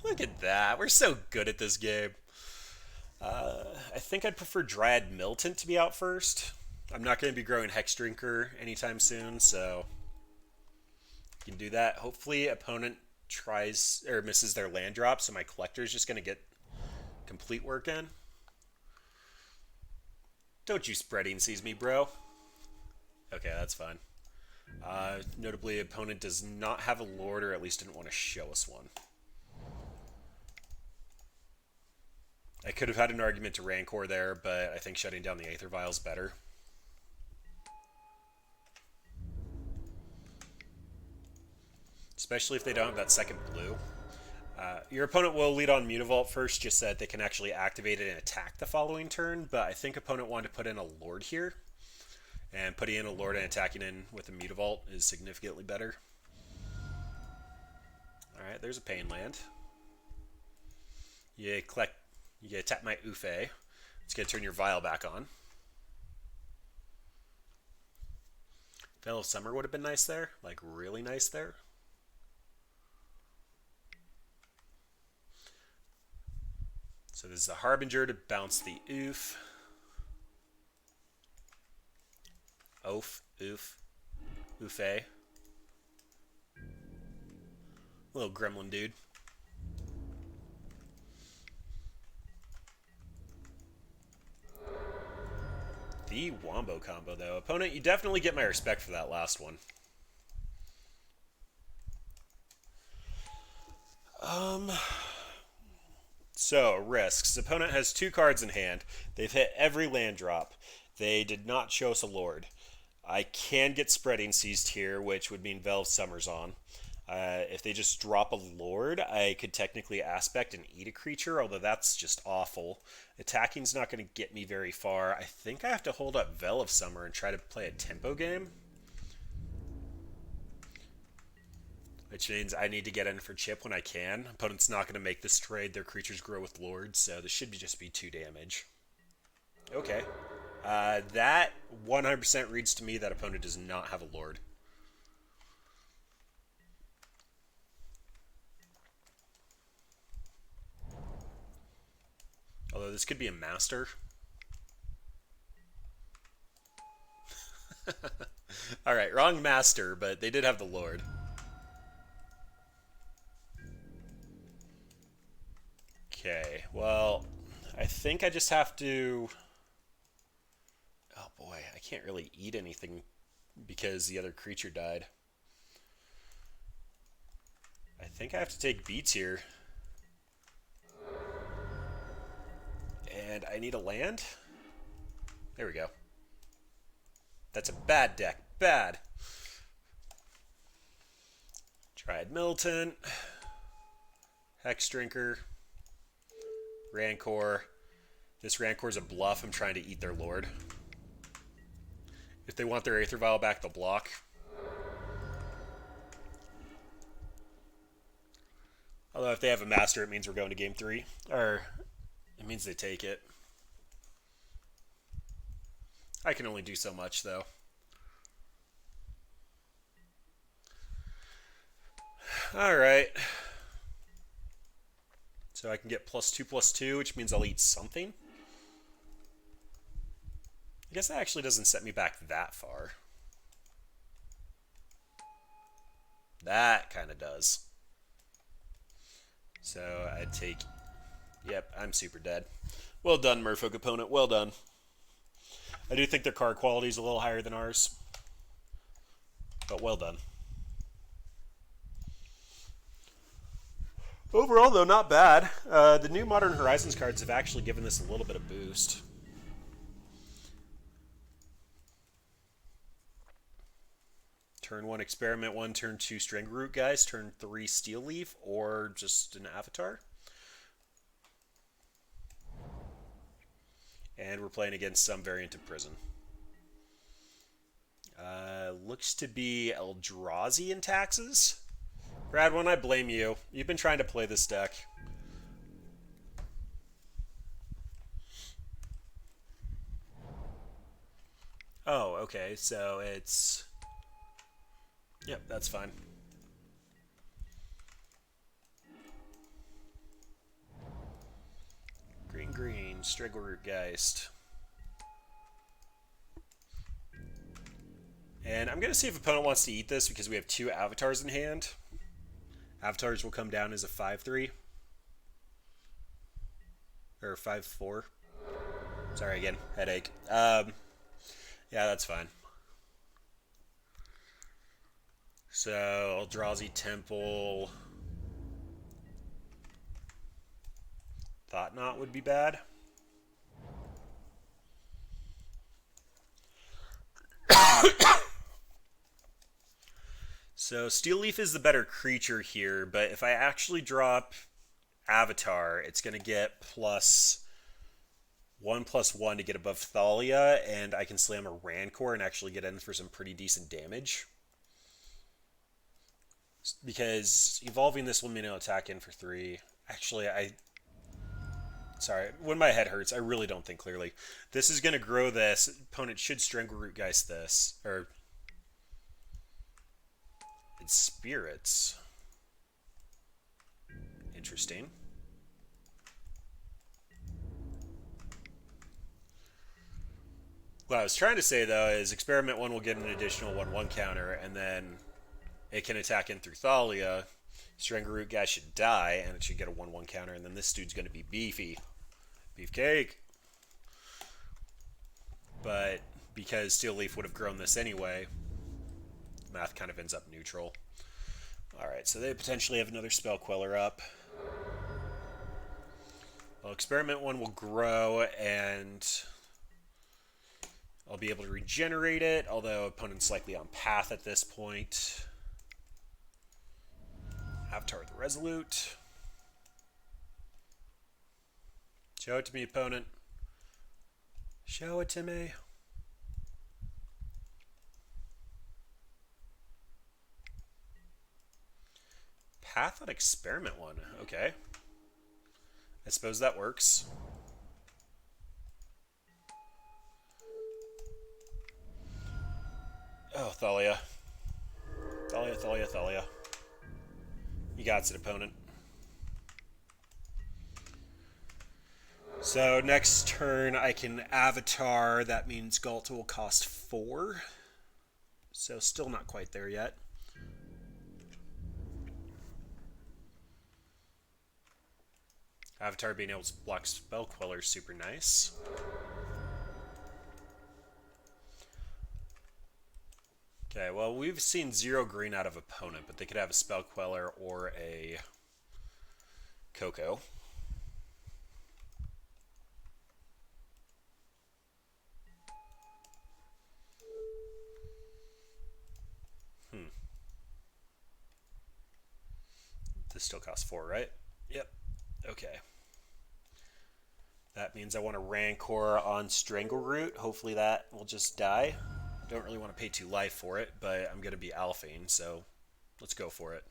Look at that. We're so good at this game. I think I'd prefer Dryad Militant to be out first. I'm not going to be growing Hex Drinker anytime soon, so you can do that. Hopefully, opponent tries or misses their land drop, so my collector's just going to get complete work in. Don't you spreading sees me, bro. Okay, that's fine. Notably, opponent does not have a Lord, or at least didn't want to show us one. I could have had an argument to Rancor there, but I think shutting down the Aether Vial is better. Especially if they don't have that second blue. Your opponent will lead on Mutavault first, just so that they can actually activate it and attack the following turn, but I think opponent wanted to put in a Lord here. And putting in a Lord and attacking in with a Mutavault is significantly better. Alright, there's a Pain land. You tap my Ufe. It's going to turn your Vial back on. Veil of Summer would have been nice there. Like, really nice there. So this is a Harbinger to bounce the Oof. Oof. Ufe. Little gremlin dude. The Wombo combo, though. Opponent, you definitely get my respect for that last one. So, risks. Opponent has 2 cards in hand. They've hit every land drop. They did not show us a Lord. I can get Spreading Seized here, which would mean Veil of Summer's on. If they just drop a Lord, I could technically Aspect and eat a creature, although that's just awful. Attacking's not going to get me very far. I think I have to hold up Veil of Summer and try to play a tempo game. Which means I need to get in for chip when I can. Opponent's not going to make this trade. Their creatures grow with Lords, so this should just be 2 damage. Okay. That 100% reads to me that opponent does not have a Lord. Although this could be a Master. Alright, wrong Master, but they did have the Lord. Okay, well, I think I just have to... Oh boy, I can't really eat anything because the other creature died. I think I have to take beats here. And I need a land? There we go. That's a bad deck. Bad. Dryad Militant. Hex Drinker. Rancor. This Rancor's a bluff. I'm trying to eat their Lord. If they want their Aether Vial back, they'll block. Although if they have a Master, it means we're going to game 3. Or, it means they take it. I can only do so much, though. Alright. So I can get +2/+2, which means I'll eat something. I guess that actually doesn't set me back that far. That kind of does. So I'd take... Yep, I'm super dead. Well done, Merfolk opponent. Well done. I do think their card quality is a little higher than ours. But well done. Overall, though, not bad. The new Modern Horizons cards have actually given this a little bit of boost. Turn 1 Experiment 1, turn 2 String Root, guys. Turn 3 Steel Leaf, or just an Avatar. And we're playing against some variant of Prison. Looks to be Eldrazi in taxes. Brad, when I blame you. You've been trying to play this deck. Oh, okay. So it's... Yep, that's fine. Green, Striggergeist. And I'm going to see if opponent wants to eat this because we have 2 avatars in hand. Avatars will come down as a 5/3. Or 5/4. Sorry again, headache. Yeah, that's fine. So, Eldrazi Temple. Thought Knot would be bad. So Steel Leaf is the better creature here, but if I actually drop Avatar, it's going to get +1/+1 to get above Thalia, and I can slam a Rancor and actually get in for some pretty decent damage. Because evolving this will mean it'll attack in for 3. Actually, Sorry, when my head hurts, I really don't think clearly. This is going to grow this. Opponent should Stranglerootgeist this. Or... It's Spirits. Interesting. What I was trying to say, though, is Experiment 1 will get an additional 1/1 counter, and then it can attack in through Thalia. Stranglerootgeist should die, and it should get a 1/1 counter, and then this dude's going to be beefy. Beefcake. But because Steel Leaf would have grown this anyway, math kind of ends up neutral. Alright, so they potentially have another Spell Queller up. Well, Experiment 1 will grow, and I'll be able to regenerate it, although opponent's likely on path at this point. Avatar the Resolute. Show it to me, opponent. Show it to me. Path on Experiment 1. Okay. I suppose that works. Oh, Thalia. Thalia. You got it, opponent. So next turn I can Avatar. That means Galta will cost 4. So still not quite there yet. Avatar being able to block Spell Queller is super nice. Okay, well, we've seen 0 green out of opponent, but they could have a Spell Queller or a Coco. This still costs 4, right? Yep. Okay. That means I want a Rancor on Strangleroot. Hopefully that will just die. Don't really want to pay 2 life for it, but I'm going to be alphing, so let's go for it.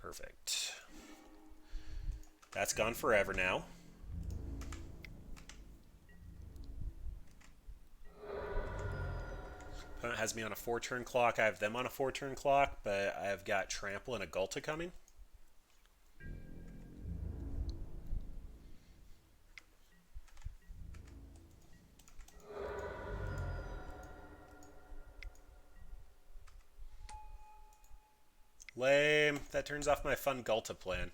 Perfect. That's gone forever now. Opponent has me on a 4-turn clock. I have them on a 4-turn clock, but I've got Trample and a Galta coming. Lame. That turns off my fun Galta plan.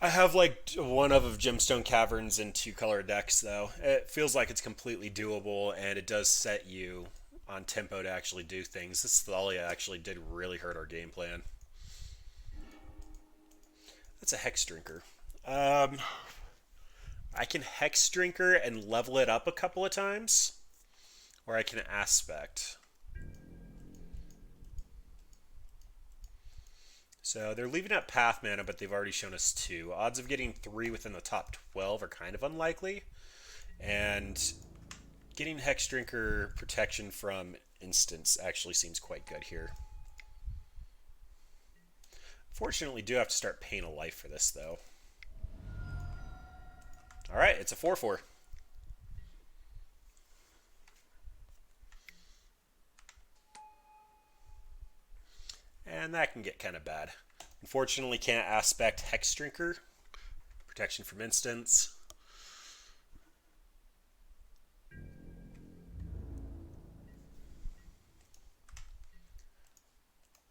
I have like 1 of Gemstone Caverns and 2 color decks, though. It feels like it's completely doable, and it does set you on tempo to actually do things. This Thalia actually did really hurt our game plan. That's a Hex Drinker. I can Hex Drinker and level it up a couple of times, Or I can aspect. So they're leaving up path mana, but they've already shown us 2. Odds of getting 3 within the top 12 are kind of unlikely. And getting Hex Drinker protection from instants actually seems quite good here. Fortunately, do have to start paying a life for this, though. Alright, it's a 4-4. And that can get kind of bad. Unfortunately, can't aspect Hex Drinker. Protection from instants.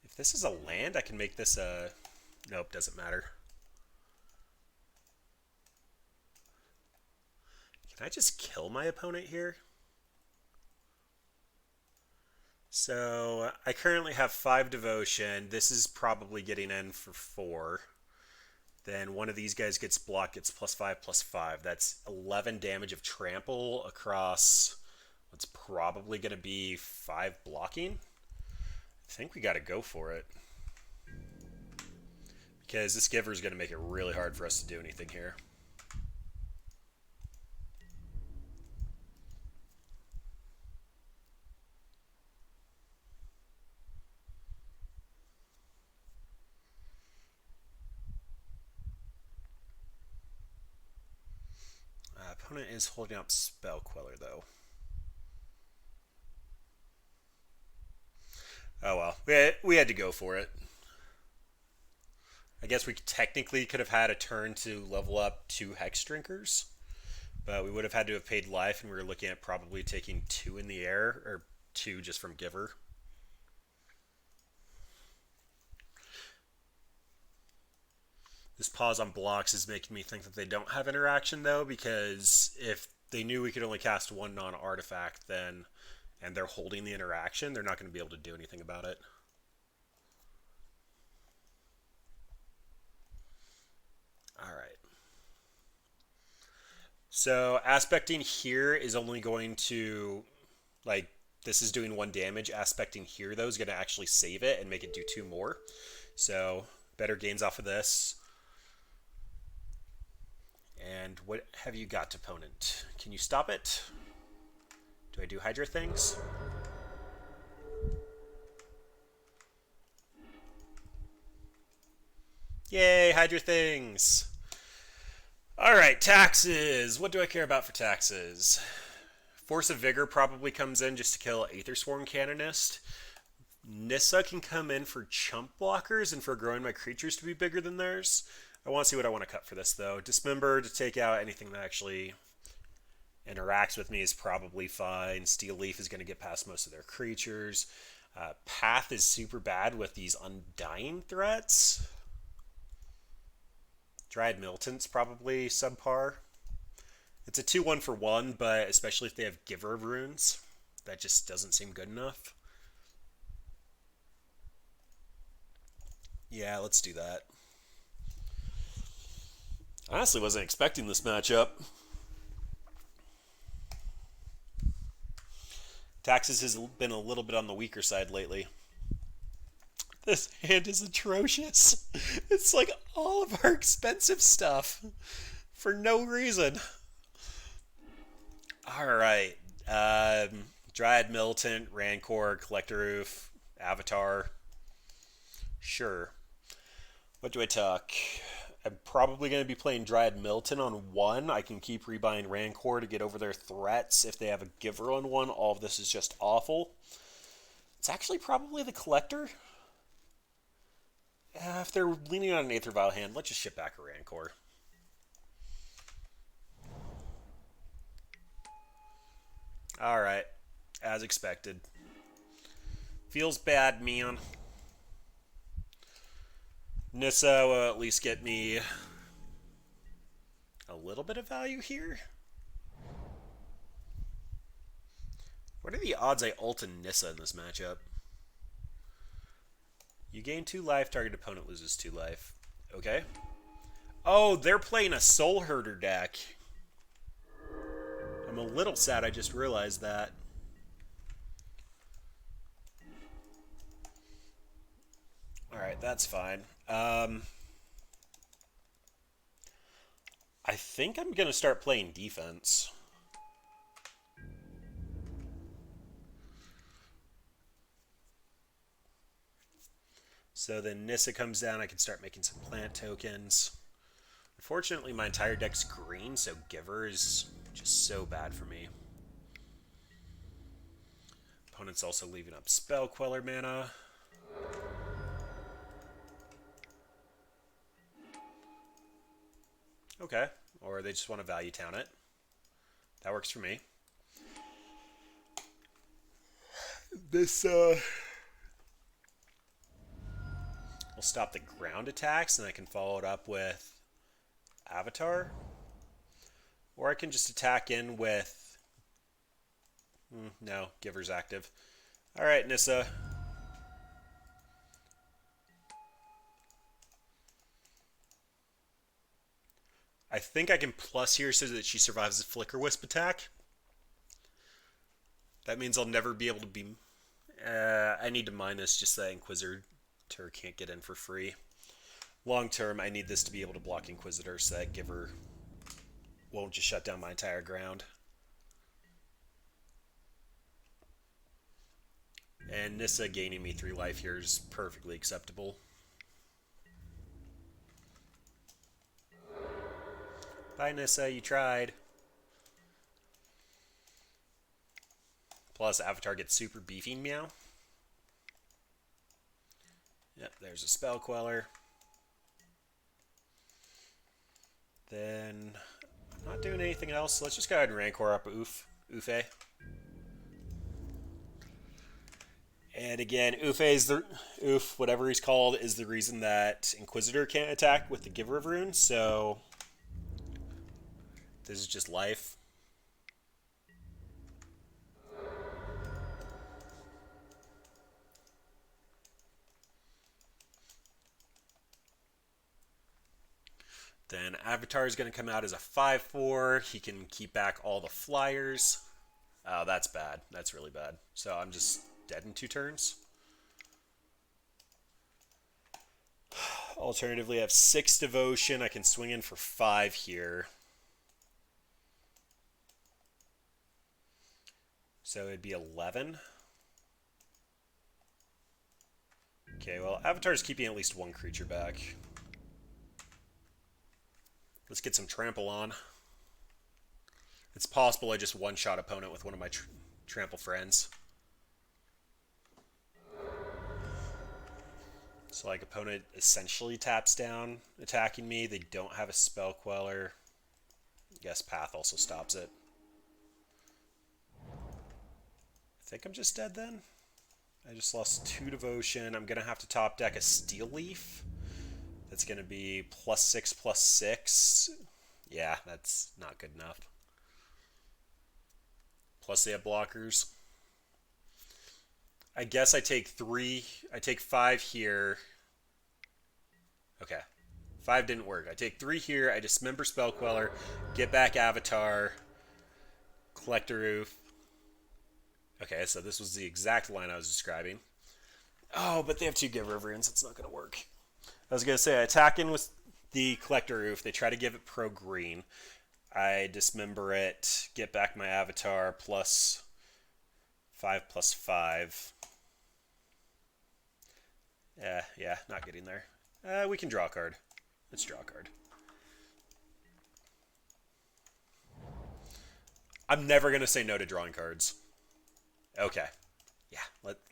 If this is a land, I can make this a... Nope, doesn't matter. Can I just kill my opponent here? So I currently have 5 devotion. This is probably getting in for 4. Then one of these guys gets blocked, gets +5/+5. That's 11 damage of trample across what's probably going to be 5 blocking. I think we got to go for it. Because this giver is going to make it really hard for us to do anything here. Opponent is holding up Spell Queller, though. Oh well, we had to go for it. I guess we technically could have had a turn to level up 2 Hex Drinkers, but we would have had to have paid life, and we were looking at probably taking 2 in the air, or 2 just from Giver. This pause on blocks is making me think that they don't have interaction, though, because if they knew we could only cast 1 non-artifact, then, and they're holding the interaction, they're not going to be able to do anything about it. Alright. So, aspecting here is only going to, like, this is doing 1 damage. Aspecting here, though, is going to actually save it and make it do 2 more. So, better gains off of this. And what have you got, opponent? Can you stop it? Do I do Hydra things? Yay, Hydra things! Alright, taxes! What do I care about for taxes? Force of Vigor probably comes in just to kill Aethersworn Canonist. Nissa can come in for chump blockers and for growing my creatures to be bigger than theirs. I want to see what I want to cut for this, though. Dismember to take out anything that actually interacts with me is probably fine. Steel Leaf is going to get past most of their creatures. Path is super bad with these Undying threats. Dryad Militant's probably subpar. It's a 2-1 for 1, but especially if they have Giver of Runes, that just doesn't seem good enough. Yeah, let's do that. I honestly wasn't expecting this matchup. Taxes has been a little bit on the weaker side lately. This hand is atrocious. It's like all of our expensive stuff for no reason. Alright. Dryad Militant, Rancor, Collector Roof, Avatar. Sure. What do I talk? I'm probably going to be playing Dryad Militant on 1. I can keep rebuying Rancor to get over their threats. If they have a Giver on 1, all of this is just awful. It's actually probably the Collector. If they're leaning on an Aether Vial hand, let's just ship back a Rancor. Alright. As expected. Feels bad, man. Nissa will at least get me a little bit of value here. What are the odds I ult a Nissa in this matchup? You gain 2 life, target opponent loses 2 life. Okay. Oh, they're playing a Soul Herder deck. I'm a little sad I just realized that. Alright, that's fine. I think I'm going to start playing defense. So then Nissa comes down, I can start making some plant tokens. Unfortunately, my entire deck's green, so Giver is just so bad for me. Opponent's also leaving up Spell Queller mana. Okay, or they just want to value town it. That works for me. This, will stop the ground attacks, and I can follow it up with Avatar. Or I can just attack in with... no, Giver's active. Alright, Nissa. I think I can plus here so that she survives the Flicker Wisp attack. That means I'll never be able to be... I need to mine this just so that Inquisitor can't get in for free. Long term, I need this to be able to block Inquisitor so that Giver won't just shut down my entire ground. And Nissa gaining me 3 life here is perfectly acceptable. Bye, Nissa, you tried. Plus, Avatar gets super beefy meow. Yep, there's a Spell Queller. Then, I'm not doing anything else, so let's just go ahead and Rancor up Ufe. And again, Ufe is the... whatever he's called, is the reason that Inquisitor can't attack with the Giver of Runes, so... this is just life. Then Avatar is going to come out as a 5/4. He can keep back all the flyers. Oh, that's bad. That's really bad. So I'm just dead in 2 turns. Alternatively, I have 6 Devotion. I can swing in for 5 here. So it'd be 11. Okay, well, Avatar's keeping at least 1 creature back. Let's get some trample on. It's possible I just one-shot opponent with one of my trample friends. So, like, opponent essentially taps down, attacking me. They don't have a Spell Queller. I guess Path also stops it. I think I'm just dead then. I just lost 2 Devotion. I'm going to have to top deck a Steel Leaf. That's going to be +6/+6. Yeah, that's not good enough. Plus they have blockers. I guess I take 3. I take 5 here. Okay. 5 didn't work. I take 3 here. I dismember Spell Queller. Get back Avatar. Collector Roof. Okay, so this was the exact line I was describing. Oh, but they have 2 Giver of Runes. It's not going to work. I was going to say, I attack in with the Collector Roof. They try to give it pro-green. I dismember it, get back my Avatar, +5/+5. Yeah, not getting there. We can draw a card. Let's draw a card. I'm never going to say no to drawing cards. Okay. Yeah,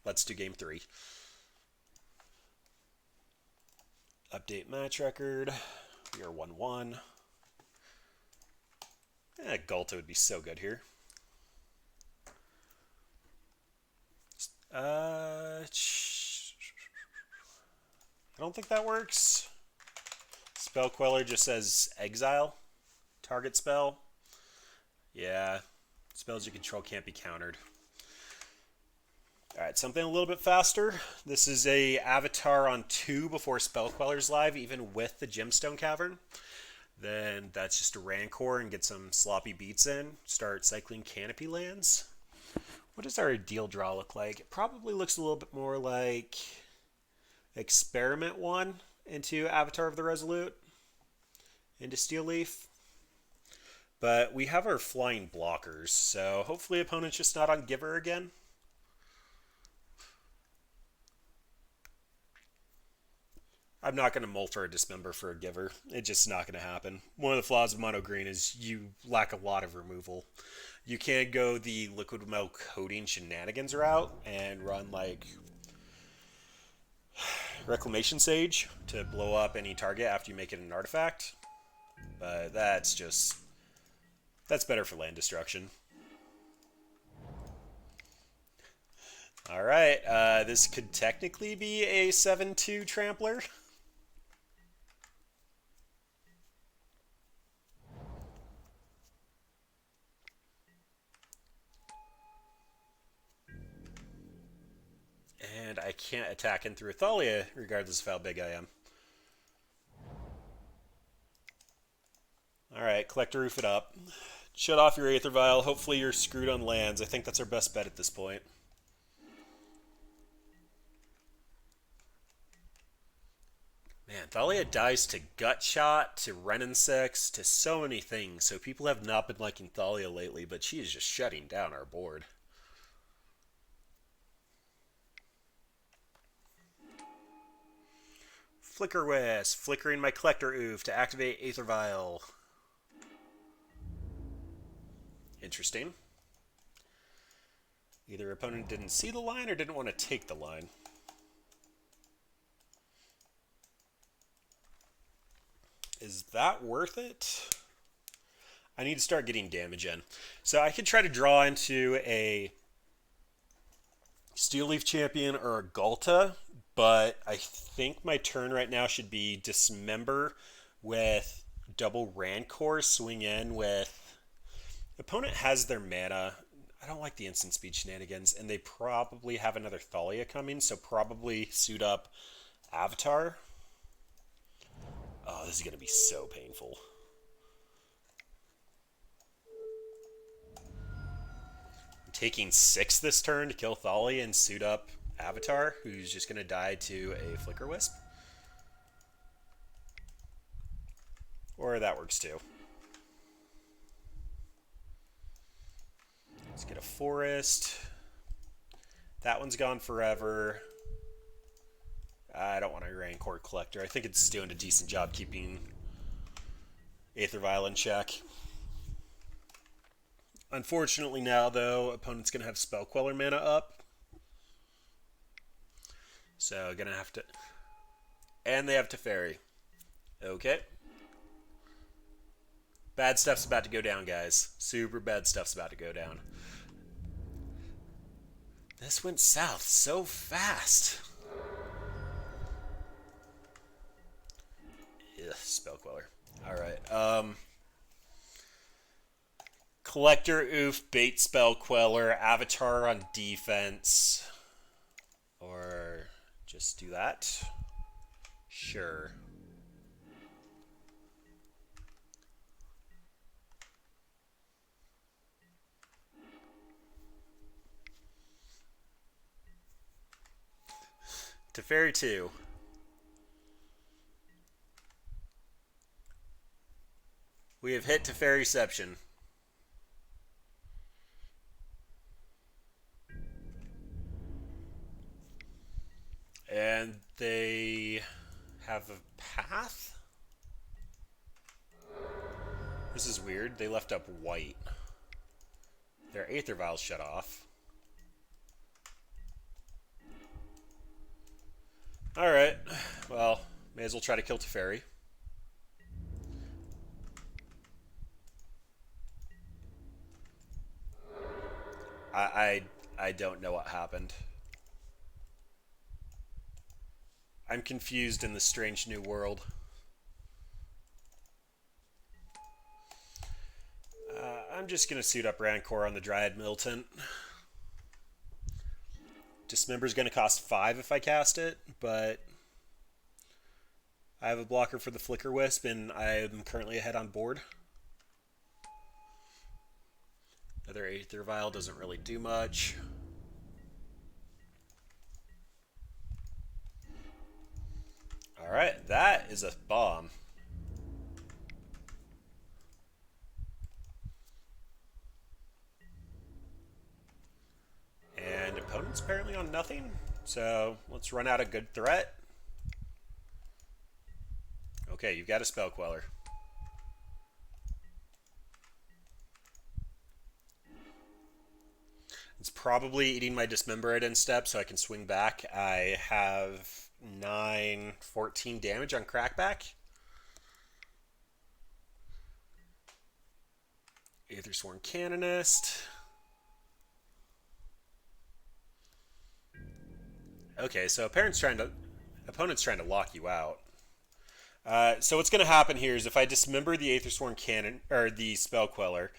let's do game 3. Update match record. We are 1-1. Galta would be so good here. I don't think that works. Spell Queller just says exile. Target spell. Yeah. Spells you control can't be countered. Alright, something a little bit faster. This is a Avatar on 2 before Spell Queller's live, even with the Gemstone Cavern. Then that's just a Rancor and get some sloppy beats in. Start cycling Canopy lands. What does our ideal draw look like? It probably looks a little bit more like experiment one into Avatar of the Resolute, into Steel Leaf. But we have our flying blockers, so hopefully opponent's just not on Giver again. I'm not going to Molt or Dismember for a Giver. It's just not going to happen. One of the flaws of Mono Green is you lack a lot of removal. You can't go the Liquid Metal Coating shenanigans route and run like Reclamation Sage to blow up any target after you make it an artifact. But that's better for land destruction. Alright, this could technically be a 7-2 Trampler. And I can't attack in through Thalia, regardless of how big I am. Alright, Collector Roof it up. Shut off your Aether Vial. Hopefully you're screwed on lands. I think that's our best bet at this point. Man, Thalia dies to Gut Shot, to Renin 6, to so many things. So people have not been liking Thalia lately, but she is just shutting down our board. Flicker Wisp, flickering my Collector Oof to activate Aether Vial. Interesting. Either opponent didn't see the line or didn't want to take the line. Is that worth it? I need to start getting damage in. So I could try to draw into a Steel Leaf Champion or a Galta, but I think my turn right now should be Dismember with double Rancor, swing in with... Opponent has their mana. I don't like the instant speed shenanigans, and they probably have another Thalia coming, so probably suit up Avatar. Oh, this is going to be so painful. I'm taking 6 this turn to kill Thalia and suit up Avatar, who's just going to die to a Flicker Wisp. Or that works too. Let's get a Forest. That one's gone forever. I don't want a Rancor Collector. I think it's doing a decent job keeping Aether Vial in check. Unfortunately now, though, opponent's going to have Spell Queller mana up. So, going to have to... And they have Teferi. Okay. Bad stuff's about to go down, guys. Super bad stuff's about to go down. This went south so fast. Ugh, Spell Queller. Alright, Collector Oof, Bait Spell Queller, Avatar on defense. Or just do that. Sure. Teferi 2. We have hit Teferiception. And they have a path? This is weird. They left up white. Their Aether Vial's shut off. Alright. Well, may as well try to kill Teferi. I don't know what happened. I'm confused in this strange new world. I'm just going to suit up Rancor on the Dryad Militant. Dismember's going to cost 5 if I cast it, but I have a blocker for the Flicker Wisp, and I am currently ahead on board. Another Aether Vial doesn't really do much. Alright, that is a bomb. And opponent's apparently on nothing. So let's run out a good threat. Okay, you've got a spell queller. It's probably eating my dismember it in step so I can swing back. I have 14 damage on crackback. Aethersworn Canonist. Okay, so opponent's trying to lock you out. So what's going to happen here is if I dismember the Aethersworn Cannon or the Spell Queller,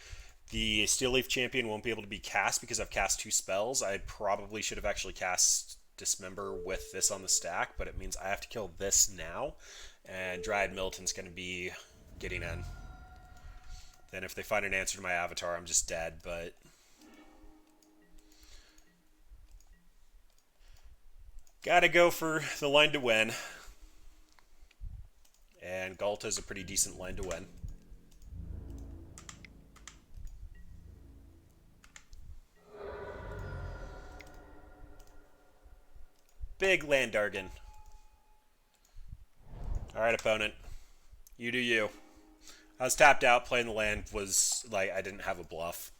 the Steel Leaf Champion won't be able to be cast because I've cast 2 spells. I probably should have actually cast Dismember with this on the stack, but it means I have to kill this now, and Dryad Militan's going to be getting in. Then if they find an answer to my Avatar, I'm just dead, but... Gotta go for the line to win. And Galta's a pretty decent line to win. Big Landargan. Alright, opponent. You do you. I was tapped out. Playing the land was like I didn't have a bluff.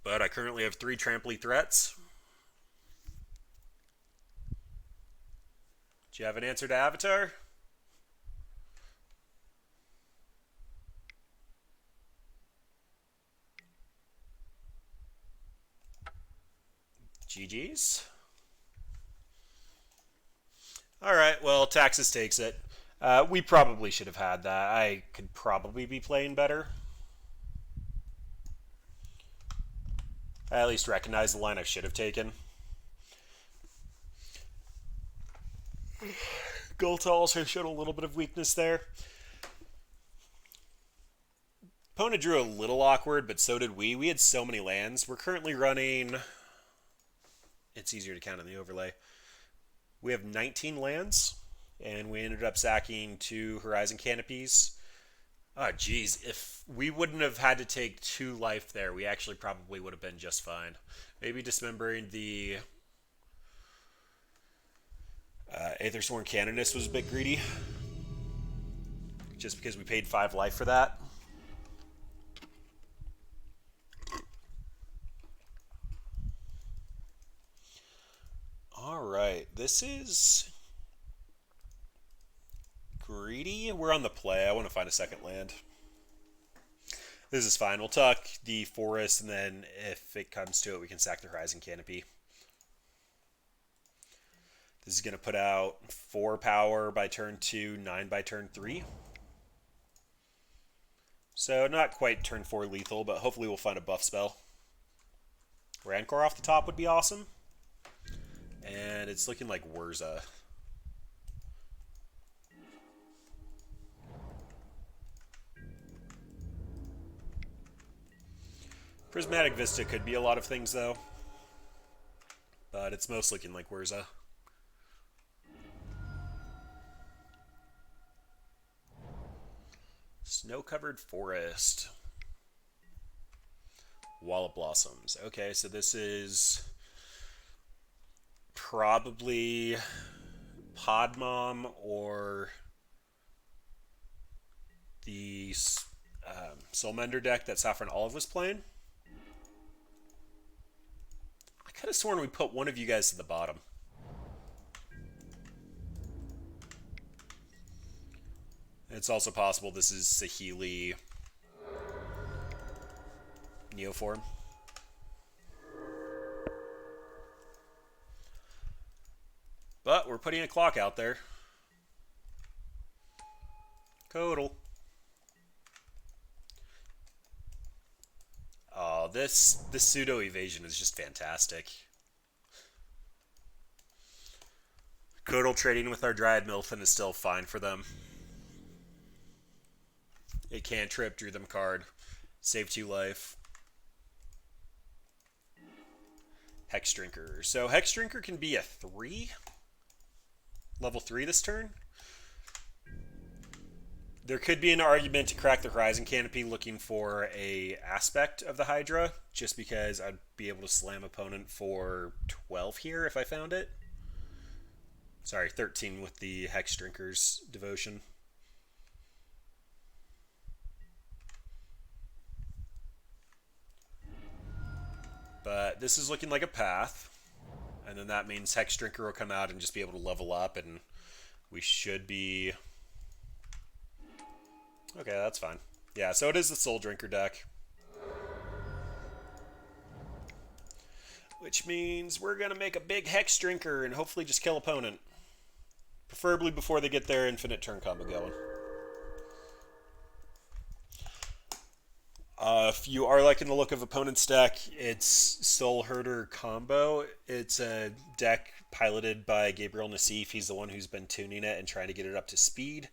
But I currently have 3 tramply threats. Do you have an answer to Avatar? GG's. Alright, well, Taxus takes it. We probably should have had that. I could probably be playing better. I at least recognize the line I should have taken. Gulta also showed a little bit of weakness there. Opponent drew a little awkward, but so did we. We had so many lands. We're currently running... It's easier to count on the overlay. We have 19 lands, and we ended up sacking 2 Horizon Canopies. Oh, geez. If we wouldn't have had to take 2 life there, we actually probably would have been just fine. Maybe dismembering the Aethersworn Canonist was a bit greedy. Just because we paid 5 life for that. Alright, this is greedy. We're on the play. I want to find a second land. This is fine. We'll tuck the forest, and then if it comes to it, we can sack the Horizon Canopy. This is going to put out 4 power by turn 2, 9 by turn 3. So not quite turn 4 lethal, but hopefully we'll find a buff spell. Rancor off the top would be awesome. And it's looking like Wurza. Prismatic Vista could be a lot of things, though. But it's most looking like Wurza. Snow-covered forest. Wall of Blossoms. Okay, so this is probably Podmom or the Soulmender deck that Saffron Olive was playing. I could have sworn we put one of you guys to the bottom. It's also possible this is Saheeli Neoform. But we're putting a clock out there. Codal. Oh, this pseudo evasion is just fantastic. Codal trading with our Dryad Milton is still fine for them. It cantrip, drew them card, save 2 life. Hex Drinker. So Hex Drinker can be a 3. level 3 this turn. There could be an argument to crack the Horizon Canopy looking for a aspect of the Hydra, just because I'd be able to slam opponent for 12 here if I found it. Sorry, 13 with the Hex Drinker's Devotion. But this is looking like a path. And then that means Hex Drinker will come out and just be able to level up, and we should be... Okay, that's fine. Yeah, so it is the Soul Drinker deck. Which means we're going to make a big Hex Drinker and hopefully just kill opponent. Preferably before they get their infinite turn combo going. If you are liking the look of opponent's deck, it's Soul Herder combo. It's a deck piloted by Gabriel Nassif. He's the one who's been tuning it and trying to get it up to speed.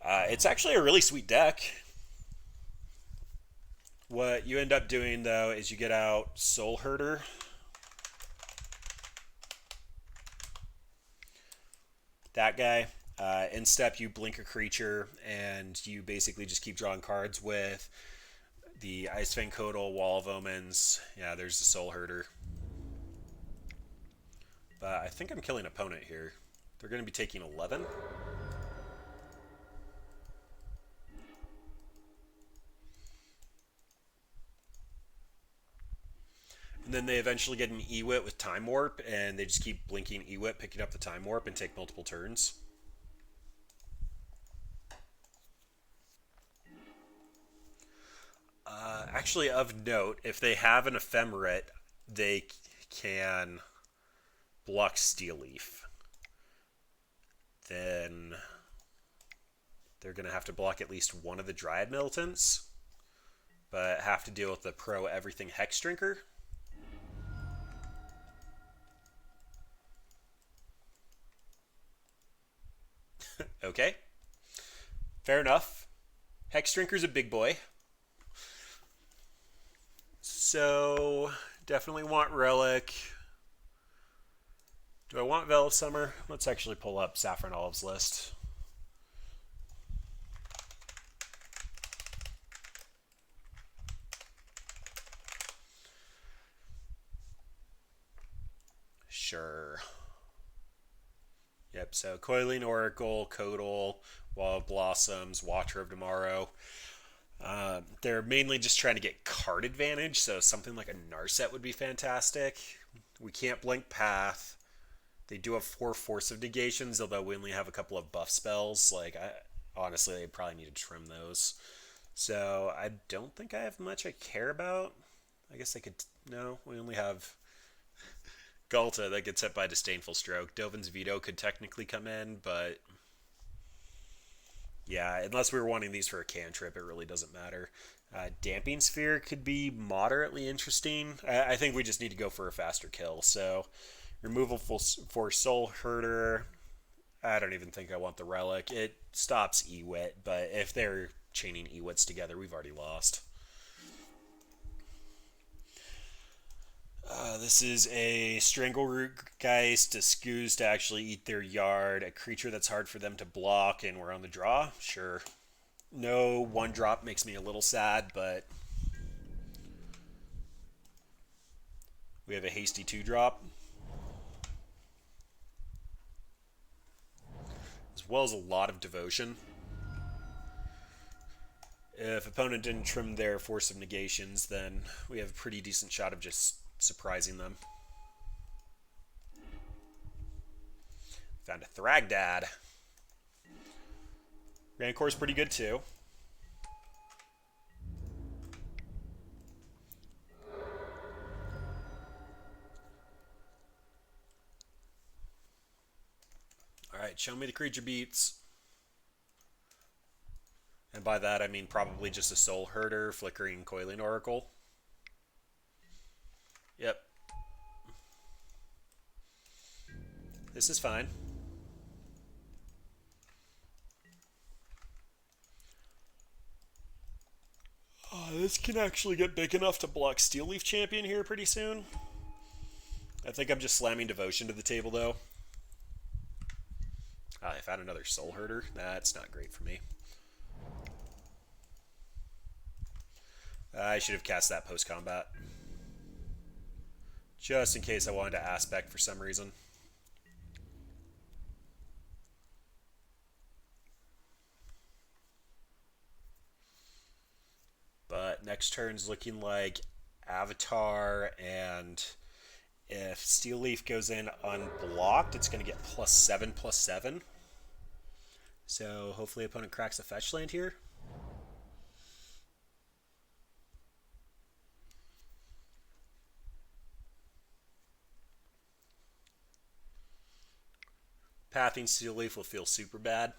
It's actually a really sweet deck. What you end up doing, though, is you get out Soul Herder. That guy. In step, you blink a creature, and you basically just keep drawing cards with the Icefang Codal, Wall of Omens. Yeah, there's the Soul Herder. But I think I'm killing opponent here. They're going to be taking 11. And then they eventually get an Ewit with Time Warp, and they just keep blinking Ewit, picking up the Time Warp, and take multiple turns. Actually, of note, if they have an Ephemerate, they can block Steel Leaf. Then they're going to have to block at least one of the Dryad Militants, but have to deal with the Pro Everything Hex Drinker. Okay. Fair enough. Hex Drinker's a big boy. So, definitely want Relic. Do I want Veil of Summer? Let's actually pull up Saffron Olive's list. Sure. Yep, so Coiling Oracle, Codal, Wall of Blossoms, Watcher of Tomorrow. They're mainly just trying to get card advantage, so something like a Narset would be fantastic. We can't blink Path. They do have 4 Force of Negations, although we only have a couple of buff spells. Honestly, they probably need to trim those. So I don't think I have much I care about. I guess I could... No, we only have... Galta that gets hit by Disdainful Stroke. Dovin's Veto could technically come in, but... Yeah, unless we were wanting these for a cantrip, it really doesn't matter. Damping Sphere could be moderately interesting. I think we just need to go for a faster kill. So, removal for Soul Herder. I don't even think I want the Relic. It stops Ewit, but if they're chaining Ewits together, we've already lost. This is a Strangleroot Geist, a Scoos to actually eat their yard, a creature that's hard for them to block, and we're on the draw? Sure. No 1-drop makes me a little sad, but we have a hasty 2-drop. As well as a lot of Devotion. If opponent didn't trim their Force of Negations, then we have a pretty decent shot of just surprising them. Found a Thragdad. Rancor's pretty good too. Alright, show me the creature beats. And by that I mean probably just a Soul Herder, Flickering Coiling Oracle. Yep. This is fine. This can actually get big enough to block Steel Leaf Champion here pretty soon. I think I'm just slamming Devotion to the table, though. I found another Soul Herder. That's not great for me. I should have cast that post-combat. Just in case I wanted to aspect for some reason. But next turn's looking like Avatar, and if Steel Leaf goes in unblocked, it's going to get +7/+7. So hopefully opponent cracks a fetch land here. Pathing Steel Leaf will feel super bad.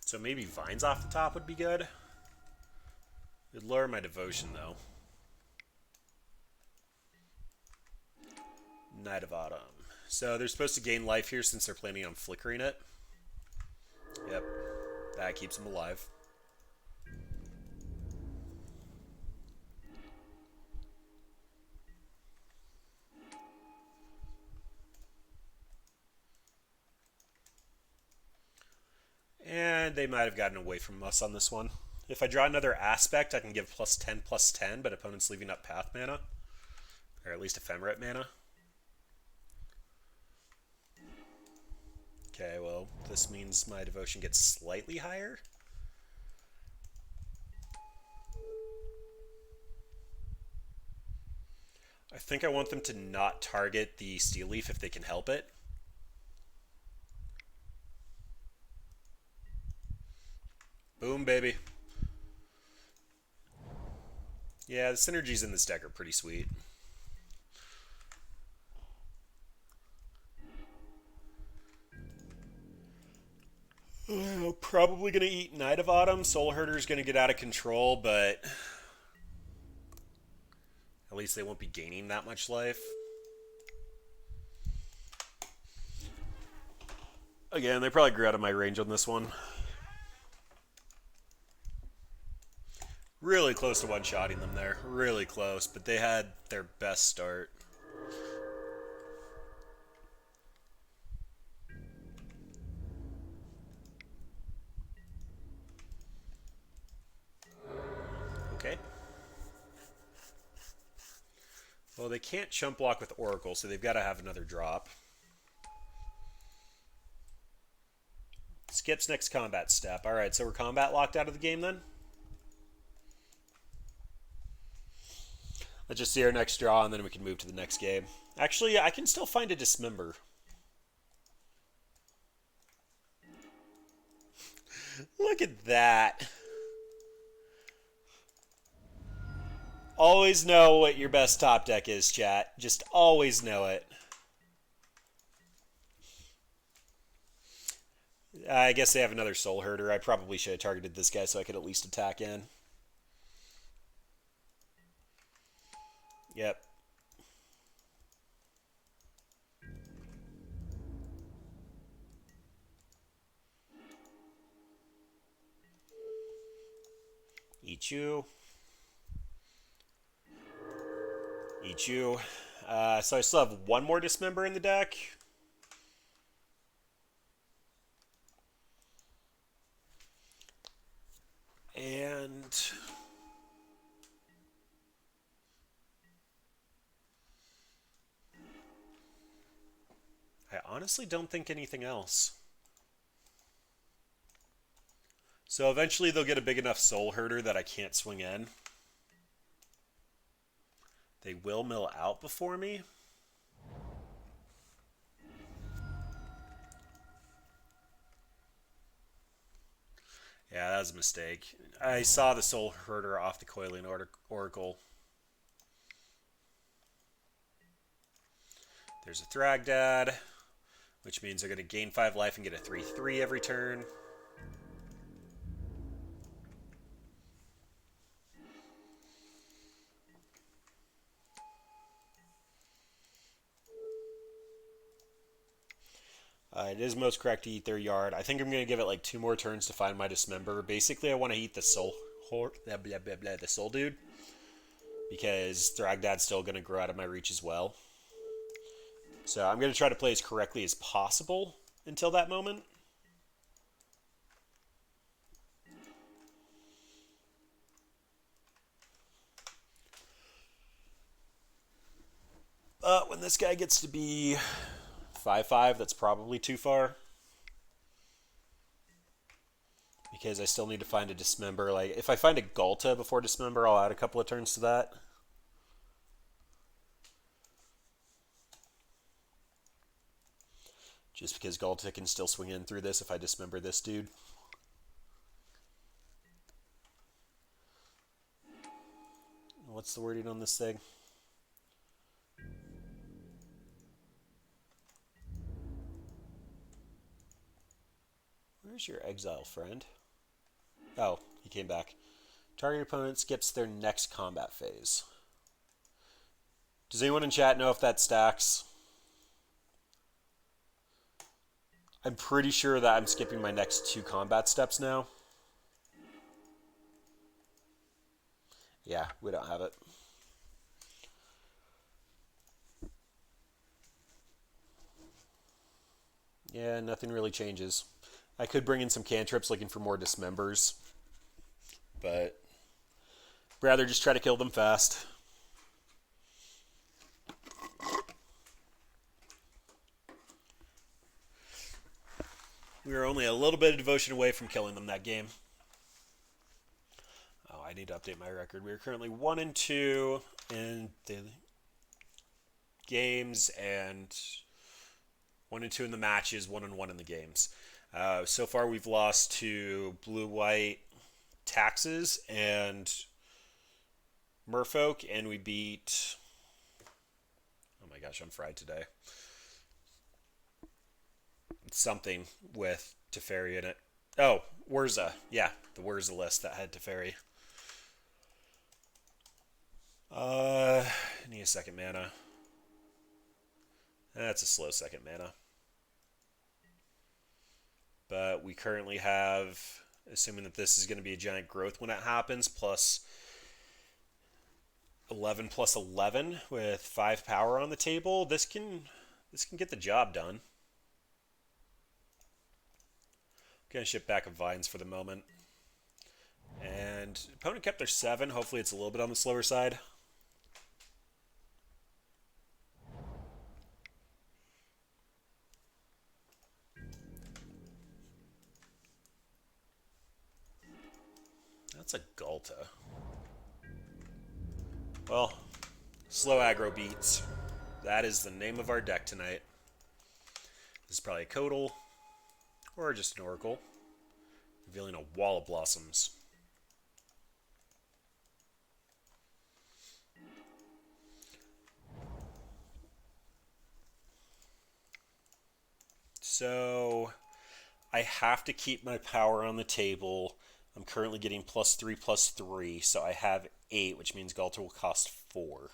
So maybe Vines off the top would be good. It would lower my devotion, though. Knight of Autumn. So they're supposed to gain life here since they're planning on flickering it. Yep. That keeps them alive. And they might have gotten away from us on this one. If I draw another aspect, I can give +10/+10, but opponent's leaving up path mana. Or at least ephemerate mana. Okay, well, this means my devotion gets slightly higher. I think I want them to not target the Steel Leaf if they can help it. Boom, baby. Yeah, the synergies in this deck are pretty sweet. Probably going to eat Knight of Autumn. Soul Herder's going to get out of control, but at least they won't be gaining that much life. Again, they probably grew out of my range on this one. Really close to one-shotting them there. Really close, but they had their best start. Okay. Well, they can't chump block with Oracle, so they've got to have another drop. Skips next combat step. Alright, so we're combat locked out of the game then? Let's just see our next draw, and then we can move to the next game. Actually, I can still find a Dismember. Look at that. Always know what your best top deck is, chat. Just always know it. I guess they have another Soul Herder. I probably should have targeted this guy so I could at least attack in. Yep. Eat you. Eat you. So I still have one more Dismember in the deck. And I honestly don't think anything else. So eventually they'll get a big enough Soul Herder that I can't swing in. They will mill out before me. Yeah, that was a mistake. I saw the Soul Herder off the Coiling Oracle. There's a Thragdad, which means they're going to gain 5 life and get a 3/3 every turn. It is most correct to eat their yard. I think I'm going to give it like 2 more turns to find my Dismember. Basically, I want to eat the Soul the Soul Dude. because Thragdad's still going to grow out of my reach as well. So I'm going to try to play as correctly as possible until that moment. When this guy gets to be 5/5, that's probably too far. Because I still need to find a Dismember. Like, if I find a Galta before Dismember, I'll add a couple of turns to that. Just because Galta can still swing in through this if I Dismember this dude. What's the wording on this thing? Where's your exile friend? Oh, he came back. Target opponent skips their next combat phase. Does anyone in chat know if that stacks? I'm pretty sure that I'm skipping my next 2 combat steps now. Yeah, we don't have it. Yeah, nothing really changes. I could bring in some cantrips looking for more Dismembers, but rather just try to kill them fast. We were only a little bit of devotion away from killing them that game. Oh, I need to update my record. We are currently 1-2 in the games and 1-2 in the matches, 1-1 in the games. So far, we've lost to Blue-White Taxes and Merfolk, and we beat... Oh my gosh, I'm fried today. Something with Teferi in it. Oh, Urza. Yeah, the Urza list that had Teferi. Need a second mana. That's a slow second mana. But we currently have, assuming that this is going to be a giant growth when it happens, plus 11 plus 11 with 5 power on the table. This can get the job done. Gonna ship back a Vines for the moment. And opponent kept their 7. Hopefully it's a little bit on the slower side. That's a Galta. Well, slow aggro beats. That is the name of our deck tonight. This is probably a Codal. Or just an Oracle. Revealing a wall of blossoms. So I have to keep my power on the table. I'm currently getting +3/+3, so I have 8, which means Galter will cost 4.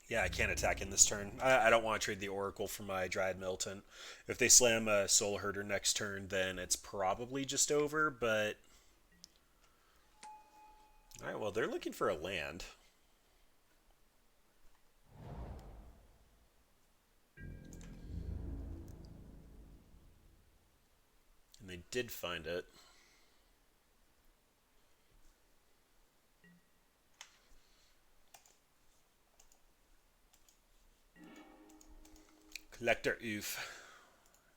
Yeah, I can't attack in this turn. I don't want to trade the Oracle for my Dryad Militant. If they slam a Soul Herder next turn, then it's probably just over, but... Alright, well, they're looking for a land. And they did find it. Collector Oof.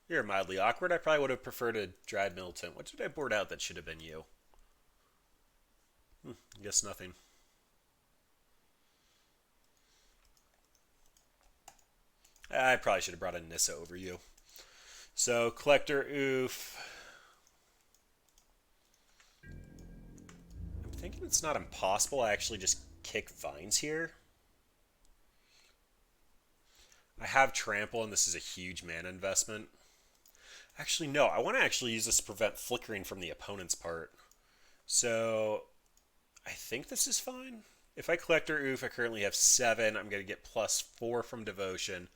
You're mildly awkward. I probably would have preferred a Dryad Militant. What did I board out that should have been you? I guess nothing. I probably should have brought a Nissa over you. So, Collector Oof. I'm thinking it's not impossible. I actually just kick Vines here. I have Trample, and this is a huge mana investment. Actually, no. I want to actually use this to prevent flickering from the opponent's part. So, I think this is fine. If I Collector Oof, I currently have 7. I'm going to get +4 from Devotion,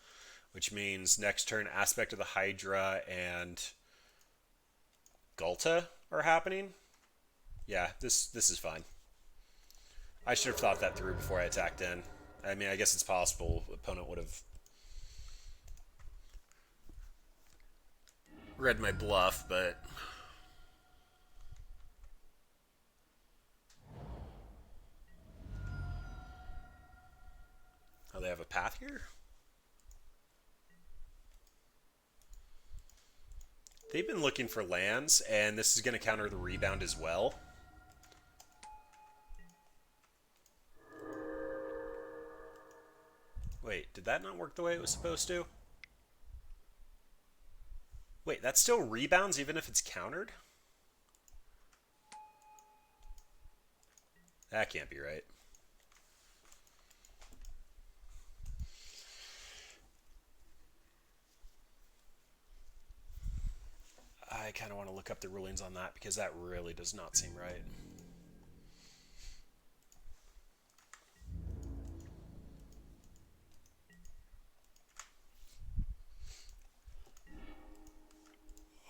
which means next turn Aspect of the Hydra and Galta are happening. Yeah, this is fine. I should have thought that through before I attacked in. I mean, I guess it's possible opponent would have read my bluff, but oh, they have a path here? They've been looking for lands, and this is going to counter the rebound as well. Wait, did that not work the way it was supposed to? Wait, that still rebounds even if it's countered? That can't be right. I kind of want to look up the rulings on that because that really does not seem right.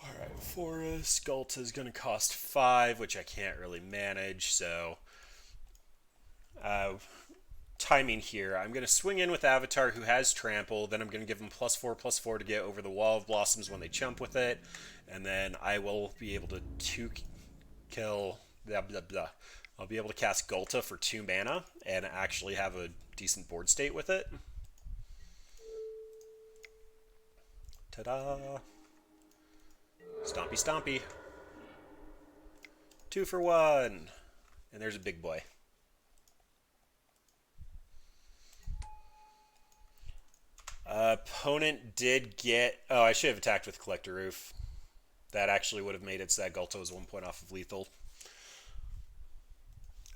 Alright, Forest. Gulta is going to cost 5, which I can't really manage, so timing here. I'm going to swing in with Avatar, who has Trample. Then I'm going to give him +4/+4 to get over the Wall of Blossoms when they chump with it. And then I will be able to kill... Blah, blah, blah. I'll be able to cast Gulta for 2 mana and actually have a decent board state with it. Ta-da! Stompy, stompy. 2 for 1. And there's a big boy. Opponent did get... Oh, I should have attacked with Collector Roof. That actually would have made it so that Gulta was 1 point off of lethal.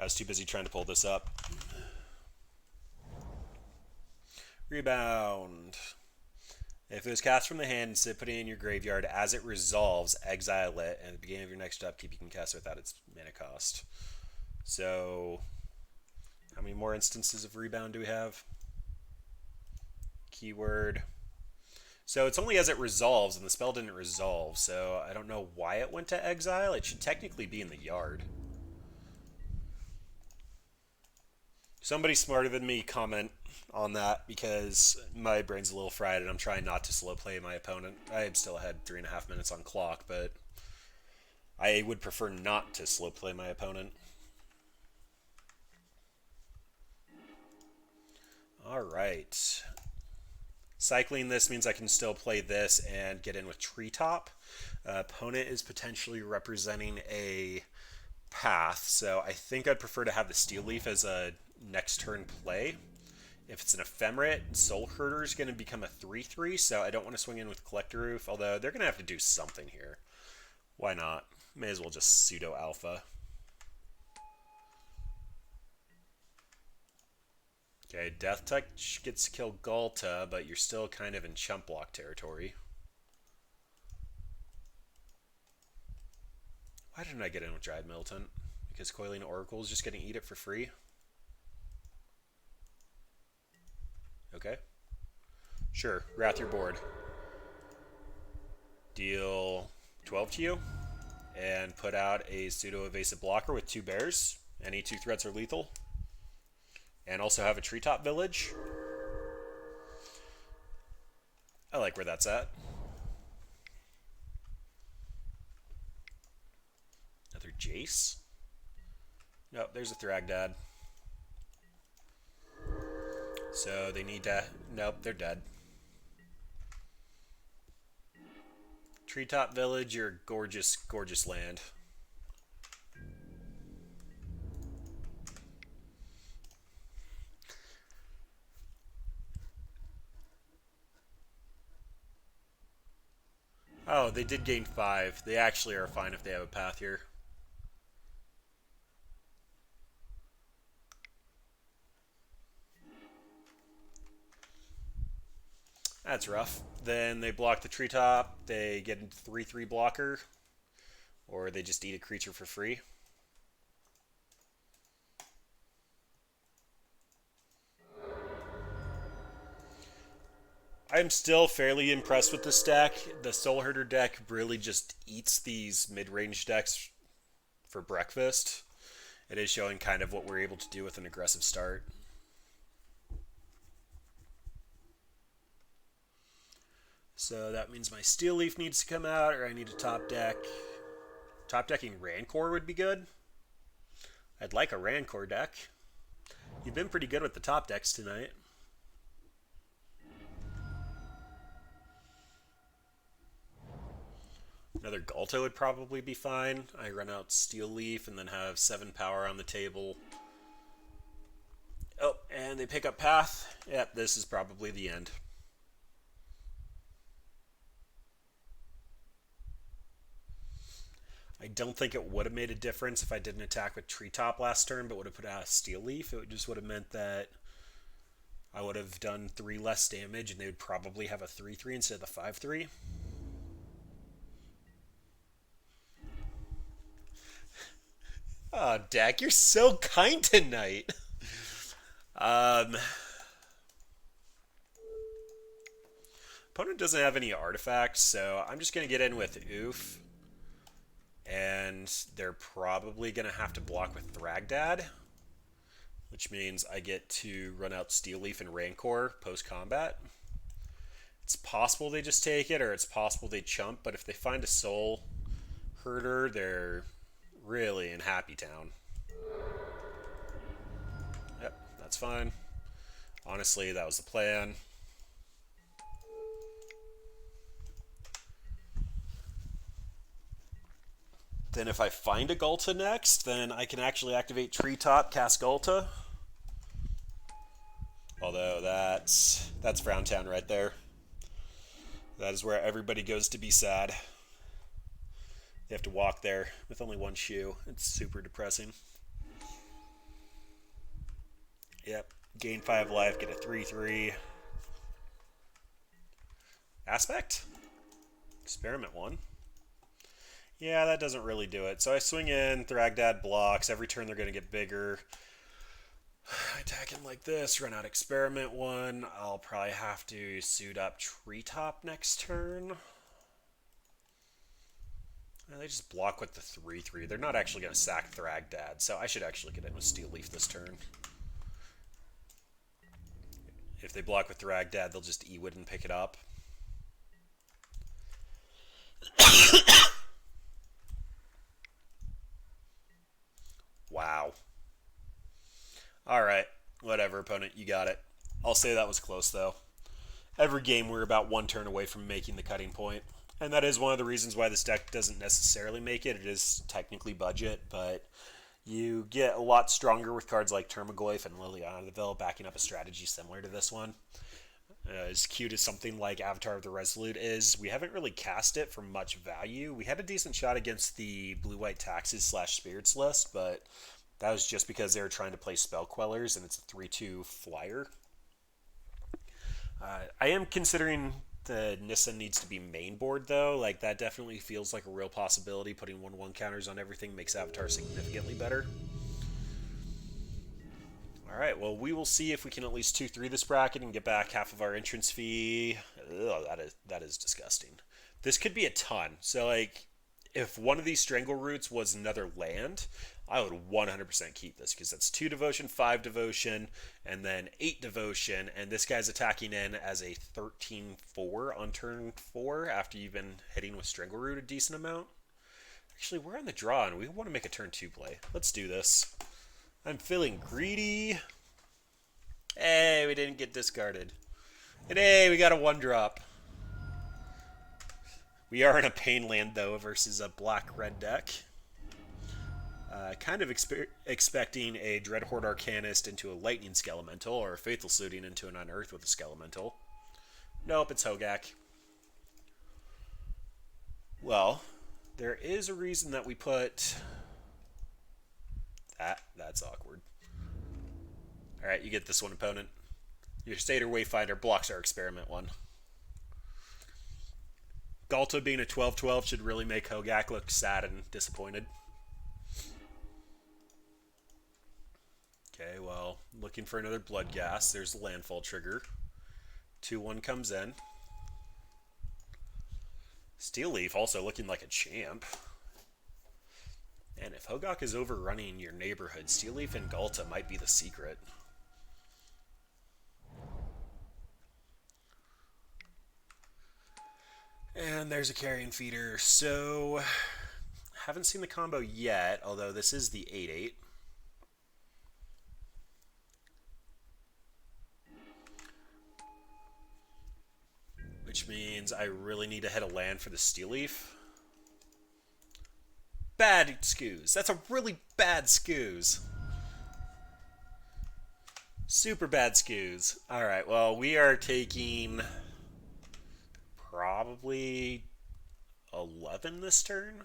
I was too busy trying to pull this up. Rebound. If it was cast from the hand, instead of putting it in your graveyard, as it resolves, exile it, and at the beginning of your next upkeep, you can cast it without its mana cost. So, how many more instances of rebound do we have? Keyword. So it's only as it resolves, and the spell didn't resolve, so I don't know why it went to exile. It should technically be in the yard. Somebody smarter than me comment on that, because my brain's a little fried and I'm trying not to slow play my opponent. I am still ahead 3.5 minutes on clock, but I would prefer not to slow play my opponent. Alright. Cycling this means I can still play this and get in with Treetop. Opponent is potentially representing a path, so I think I'd prefer to have the Steel Leaf as a next turn play. If it's an Ephemerate, Soul Herder is going to become a 3/3, so I don't want to swing in with Collector Roof, although they're going to have to do something here. Why not? May as well just pseudo alpha. Okay, Death Touch gets to kill Gulta, but you're still kind of in chump block territory. Why didn't I get in with Dryad Militant? Because Coiling Oracle is just going to eat it for free? Okay. Sure, Wrath your board. Deal 12 to you, and put out a pseudo-evasive blocker with 2 bears. Any 2 threats are lethal. And also have a Treetop Village. I like where that's at. Another Jace. Nope, there's a Thragdad. So they need to... Nope, they're dead. Treetop Village, your gorgeous, gorgeous land. Oh, they did gain 5. They actually are fine if they have a path here. That's rough. Then they block the treetop. They get into 3/3 blocker. Or they just eat a creature for free. I'm still fairly impressed with this deck. The Soul Herder deck really just eats these mid-range decks for breakfast. it is showing kind of what we're able to do with an aggressive start. So that means my Steel Leaf needs to come out, or I need a top deck. Top decking Rancor would be good. I'd like a Rancor deck. You've been pretty good with the top decks tonight. Another Galto would probably be fine. I run out Steel Leaf and then have 7 power on the table. Oh, and they pick up Path. Yep, this is probably the end. I don't think it would have made a difference if I didn't attack with Treetop last turn, but would have put out a Steel Leaf. It just would have meant that I would have done 3 less damage, and they would probably have a 3-3 instead of the 5-3. Oh, Dak, you're so kind tonight. Opponent doesn't have any artifacts, so I'm just going to get in with Oof. And they're probably going to have to block with Thragdad, which means I get to run out Steel Leaf and Rancor post-combat. It's possible they just take it, or it's possible they chump, but if they find a Soul Herder, they're really in Happy Town. Yep, that's fine. Honestly, that was the plan. Then if I find a Gulta next, then I can actually activate Treetop, cast Gulta. Although that's Frown Town right there. That is where everybody goes to be sad. They have to walk there with only one shoe. It's super depressing. Yep, gain 5 life, get a 3-3. Aspect? Experiment 1. Yeah, that doesn't really do it. So I swing in, Thragdad blocks. Every turn they're going to get bigger. I attack him like this, run out Experiment 1. I'll probably have to suit up Treetop next turn. And they just block with the 3-3. They're not actually going to sack Thragdad, so I should actually get in with Steel Leaf this turn. If they block with Thragdad, they'll just E-Wood and pick it up. Wow. Alright, whatever, opponent, you got it. I'll say that was close, though. Every game we're about 1 turn away from making the cutting point. And that is one of the reasons why this deck doesn't necessarily make it. It is technically budget, but you get a lot stronger with cards like Termagoyf and Liliana the Veil backing up a strategy similar to this one. As cute as something like Avatar of the Resolute is, we haven't really cast it for much value. We had a decent shot against the Blue-White Taxes / Spirits list, but that was just because they were trying to play Spell Quellers, and it's a 3-2 flyer. I am considering the Nissa needs to be main board, though. Like, that definitely feels like a real possibility. Putting 1/1 counters on everything makes Avatar significantly better. Alright, well, we will see if we can at least 2-3 this bracket and get back half of our entrance fee. Ugh, that is disgusting. This could be a ton. So, like, if one of these Strangle Roots was another land, I would 100% keep this, because that's 2 Devotion, 5 Devotion, and then 8 Devotion, and this guy's attacking in as a 13-4 on turn 4 after you've been hitting with Strangle Root a decent amount. Actually, we're on the draw, and we want to make a turn 2 play. Let's do this. I'm feeling greedy. Hey, we didn't get discarded. And hey, we got a 1-drop. We are in a pain land, though, versus a black-red deck. Kind of expecting a Dreadhorde Arcanist into a Lightning Skelemental, or a Faithful Suiting into an Unearth with a Skelemental. Nope, it's Hogaak. Well, there is a reason that we put... That's awkward. Alright, you get this one, opponent. Your Stater Wayfinder blocks our Experiment 1. Galta being a 12-12 should really make Hogaak look sad and disappointed. Okay, well, looking for another Blood Gas. There's the Landfall trigger. 2-1 comes in. Steel Leaf also looking like a champ. And if Hogaak is overrunning your neighborhood, Steel Leaf and Galta might be the secret. And there's a carrion feeder. So, haven't seen the combo yet, although this is the 8/8. Which means I really need to hit a land for the Steel Leaf. Bad scoos. That's a really bad scoos. Super bad scoos. Alright, well, we are taking probably 11 this turn.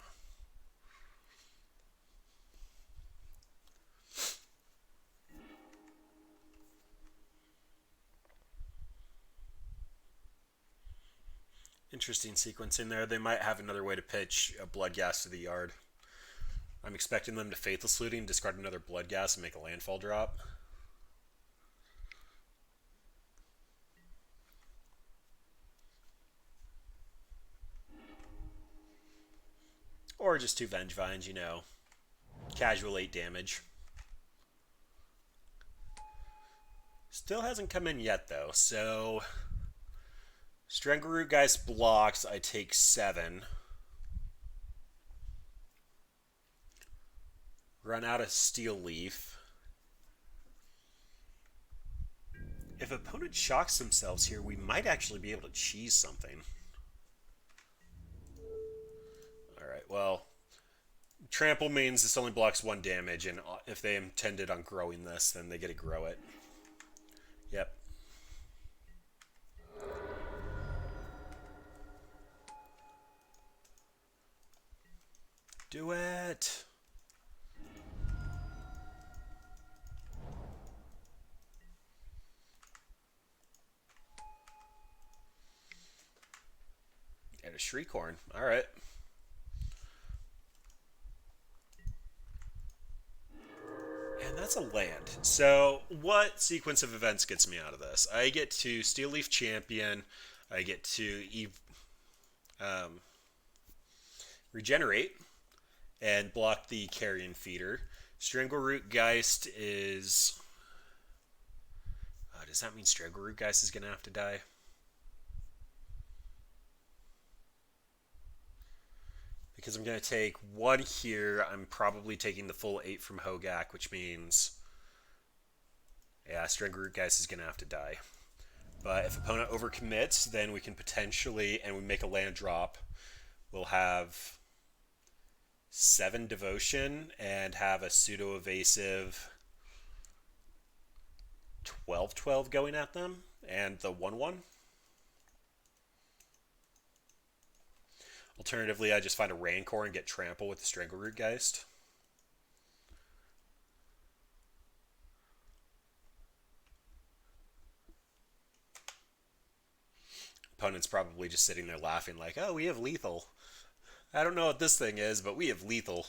Interesting sequence in there. They might have another way to pitch a Bloodghast to the yard. I'm expecting them to Faithless Looting, discard another Bloodghast, and make a landfall drop. Or just 2 Vengevines, you know. Casual 8 damage. Still hasn't come in yet, though, so... Strangleroot Geist blocks, I take 7. Run out of Steel Leaf. If opponent shocks themselves here, we might actually be able to cheese something. Alright, well... Trample means this only blocks 1 damage, and if they intended on growing this, then they get to grow it. Yep. Do it! And a Shriekhorn. Alright. And that's a land. So, what sequence of events gets me out of this? I get to Steel Leaf Champion. I get to regenerate and block the Carrion Feeder. Strangleroot Geist is... does that mean Strangleroot Geist is going to have to die? Because I'm going to take 1 here. I'm probably taking the full 8 from Hogaak, which means... yeah, Strangleroot Geist is going to have to die. But if opponent overcommits, then we can potentially, and we make a land drop, we'll have 7 Devotion and have a pseudo-evasive 12/12 going at them, and the 1/1. Alternatively, I just find a Rancor and get Trample with the Strangleroot Geist. Opponent's probably just sitting there laughing like, oh, we have lethal. I don't know what this thing is, but we have lethal.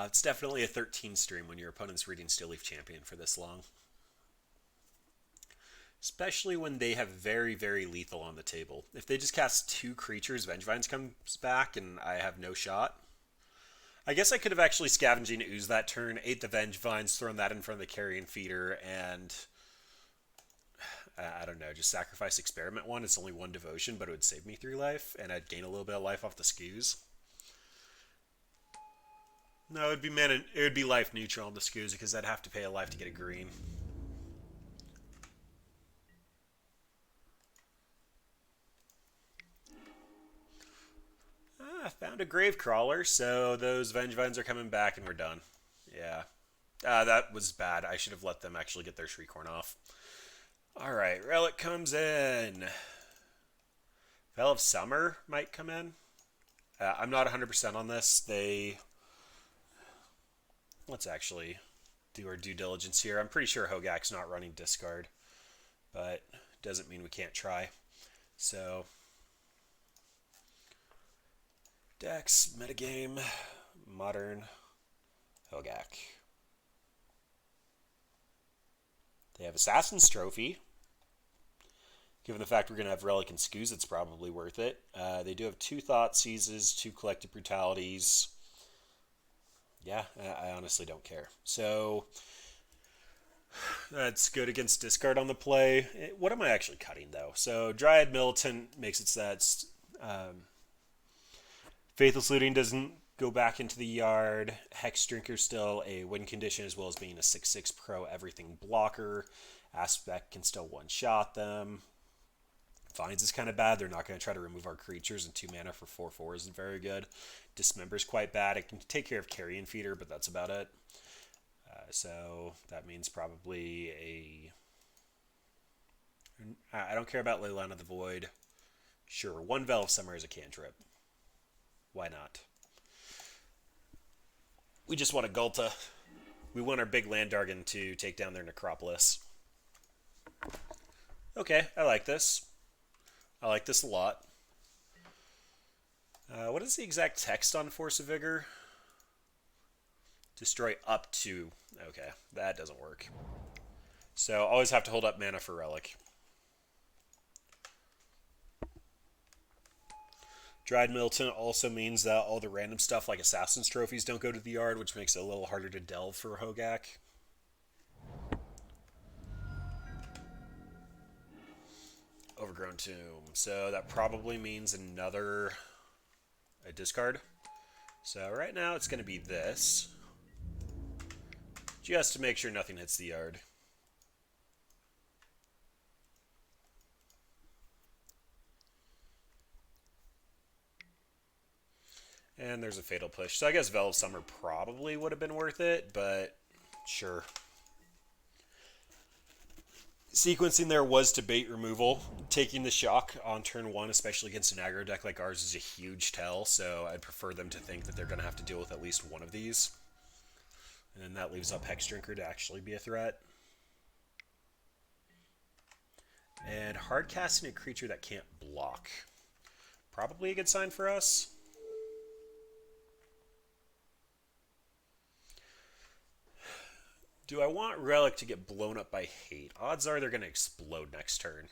It's definitely a 13 stream when your opponent's reading Steel Leaf Champion for this long. Especially when they have very, very lethal on the table. If they just cast 2 creatures, Vengevines comes back and I have no shot. I guess I could have actually Scavenging Ooze that turn, ate the Vengevines, thrown that in front of the Carrion Feeder, and... I don't know, just sacrifice Experiment 1. It's only 1 Devotion, but it would save me 3 life, and I'd gain a little bit of life off the skews. No, it would be life neutral on the skews because I'd have to pay a life to get a green. I found a Gravecrawler, so those Vengevines are coming back and we're done. Yeah. That was bad. I should have let them actually get their Shriekhorn off. Alright, Relic comes in. Veil of Summer might come in. I'm not 100% on this. Let's actually do our due diligence here. I'm pretty sure Hogaak's not running discard, but doesn't mean we can't try. So, Dex, metagame, Modern, Hogaak. They have Assassin's Trophy. Given the fact we're going to have Relic and Scoos, it's probably worth it. They do have 2 Thoughtseizes, 2 Collective Brutalities. Yeah, I honestly don't care. So that's good against discard on the play. What am I actually cutting, though? So Dryad Militant makes it so that Faithless Looting doesn't go back into the yard. Hex Drinker's still a win condition, as well as being a 6/6 pro everything blocker. Aspect can still one-shot them. Vines is kind of bad. They're not going to try to remove our creatures, and 2 mana for 4/4 isn't very good. Dismember's quite bad. It can take care of Carrion Feeder, but that's about it. So that means probably a... I don't care about Leyline of the Void. Sure, 1 Veil of Summer is a cantrip. Why not? We just want a Gulta. We want our big land Dargon to take down their Necropolis. Okay, I like this. I like this a lot. What is the exact text on Force of Vigor? Destroy up to... Okay, that doesn't work. So always have to hold up mana for Relic. Dryad Militant also means that all the random stuff like Assassin's Trophies don't go to the yard, which makes it a little harder to delve for Hogaak. Overgrown Tomb. So that probably means a discard. So right now it's going to be this. Just to make sure nothing hits the yard. And there's a Fatal Push. So I guess Veil of Summer probably would have been worth it, but sure. Sequencing there was to bait removal. Taking the shock on turn 1, especially against an aggro deck like ours, is a huge tell, so I'd prefer them to think that they're going to have to deal with at least one of these. And then that leaves up Hex Drinker to actually be a threat. And hard casting a creature that can't block. Probably a good sign for us. Do I want Relic to get blown up by hate? Odds are they're going to explode next turn.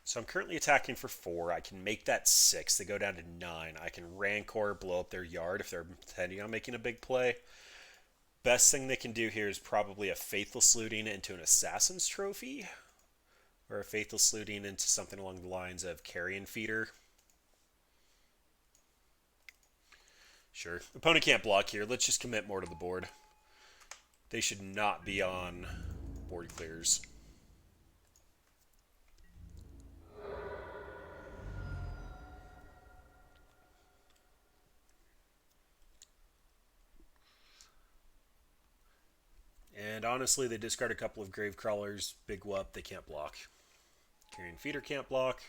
So I'm currently attacking for 4. I can make that 6. They go down to 9. I can Rancor, blow up their yard if they're intending on making a big play. Best thing they can do here is probably a Faithless Looting into an Assassin's Trophy. Or a Faithless Looting into something along the lines of Carrion Feeder. Sure. Opponent can't block here. Let's just commit more to the board. They should not be on board clears. And honestly, they discard a couple of Grave Crawlers. Big whoop, they can't block. Carrion Feeder can't block.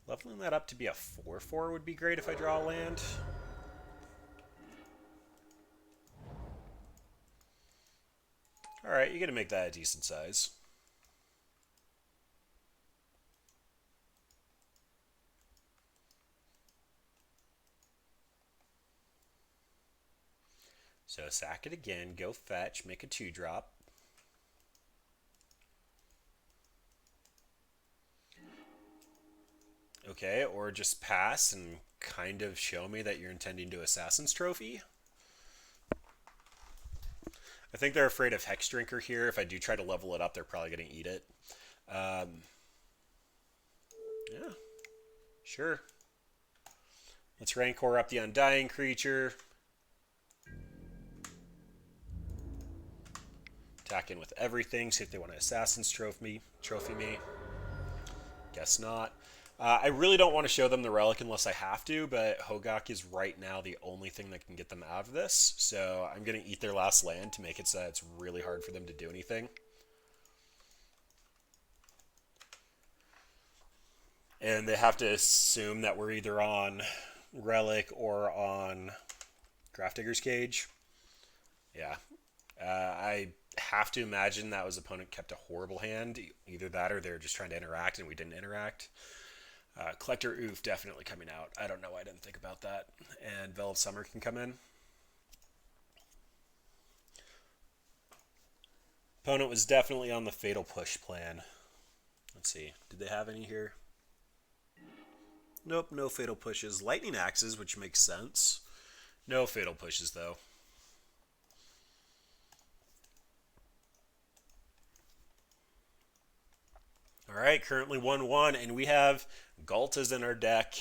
Leveling that up to be a 4/4 would be great if I draw a land. Alright, you gotta make that a decent size. So sack it again, go fetch, make a 2-drop. Okay, or just pass and kind of show me that you're intending to Assassin's Trophy. I think they're afraid of Hex Drinker here. If I do try to level it up, they're probably going to eat it. Yeah, sure. Let's Rancor up the Undying creature. Attack in with everything, see if they want to Assassin's Trophy me. Guess not. I really don't want to show them the Relic unless I have to, but Hogaak is right now the only thing that can get them out of this. So I'm going to eat their last land to make it so that it's really hard for them to do anything. And they have to assume that we're either on Relic or on Grafdigger's Cage. Yeah. I have to imagine that his opponent kept a horrible hand. Either that or they're just trying to interact and we didn't interact. Collector Oof definitely coming out. I don't know why I didn't think about that. And Veil of Summer can come in. Opponent was definitely on the Fatal Push plan. Let's see. Did they have any here? Nope, no Fatal Pushes. Lightning Axes, which makes sense. No Fatal Pushes, though. Alright, currently 1-1, and we have Galtas in our deck.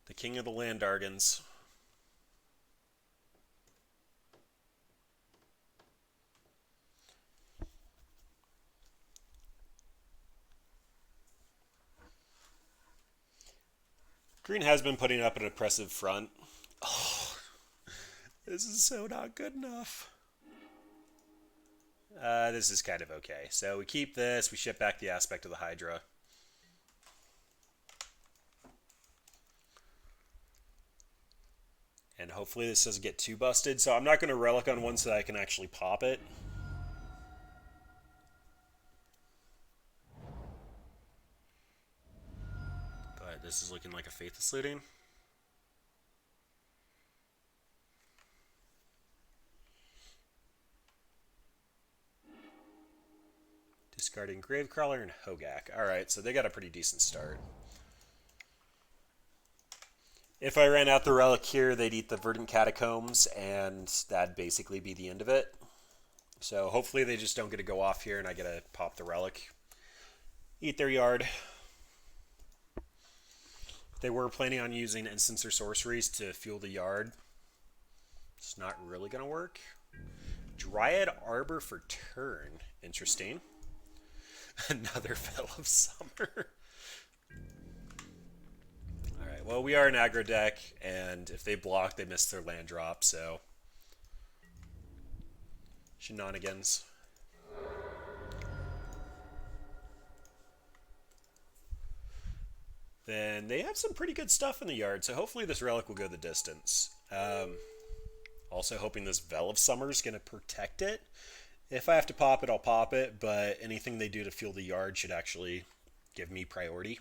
The King of the Landargans. Green has been putting up an impressive front. Oh, this is so not good enough. This is kind of okay. So we keep this. We ship back the Aspect of the Hydra. And hopefully this doesn't get too busted. So I'm not going to Relic on one so that I can actually pop it. But this is looking like a Faithless Looting. Discarding Gravecrawler and Hogaak. Alright, so they got a pretty decent start. If I ran out the Relic here, they'd eat the Verdant Catacombs, and that'd basically be the end of it. So hopefully they just don't get to go off here, and I get to pop the Relic. Eat their yard. If they were planning on using instants or sorceries to fuel the yard, it's not really going to work. Dryad Arbor for turn. Interesting. Another Veil of Summer. Alright, well, we are an aggro deck, and if they block, they miss their land drop, so shenanigans. Then they have some pretty good stuff in the yard, so hopefully this Relic will go the distance. Also hoping this Veil of Summer is going to protect it. If I have to pop it, I'll pop it, but anything they do to fuel the yard should actually give me priority.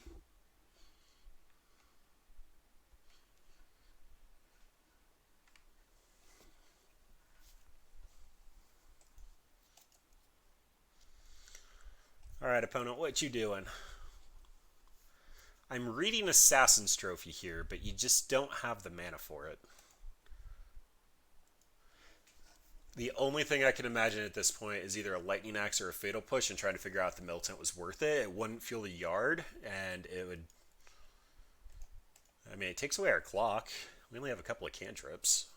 Alright, opponent, what you doing? I'm reading Assassin's Trophy here, but you just don't have the mana for it. The only thing I can imagine at this point is either a Lightning Axe or a Fatal Push and trying to figure out if the Militant was worth it. It wouldn't fuel the yard, and it would... I mean, it takes away our clock. We only have a couple of cantrips.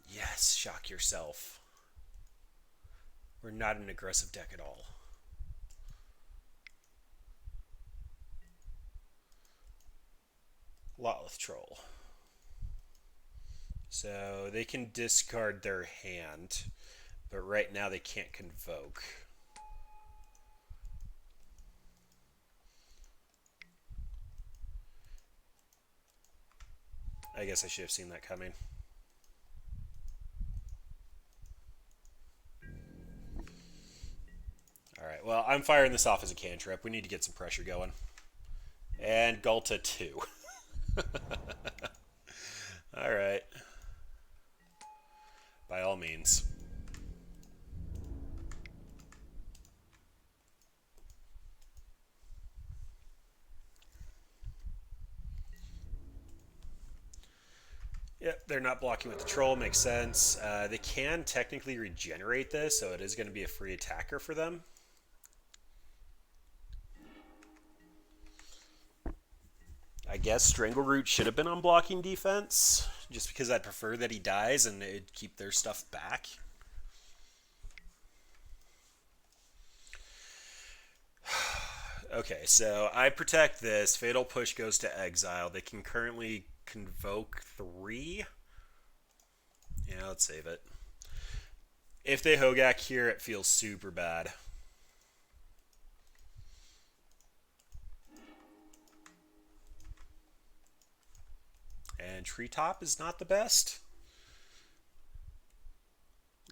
Yes, shock yourself. We're not an aggressive deck at all. Lotleth Troll. So they can discard their hand, but right now they can't convoke. I guess I should have seen that coming. Alright, well, I'm firing this off as a cantrip. We need to get some pressure going. And Ghalta 2. Alright. By all means. Yep, they're not blocking with the troll. Makes sense. They can technically regenerate this, so it is going to be a free attacker for them. I guess Strangleroot should have been on blocking defense, just because I'd prefer that he dies and it'd keep their stuff back. Okay, so I protect this. Fatal Push goes to exile. They can currently Convoke 3. Yeah, let's save it. If they Hogaak here, it feels super bad. And Treetop is not the best.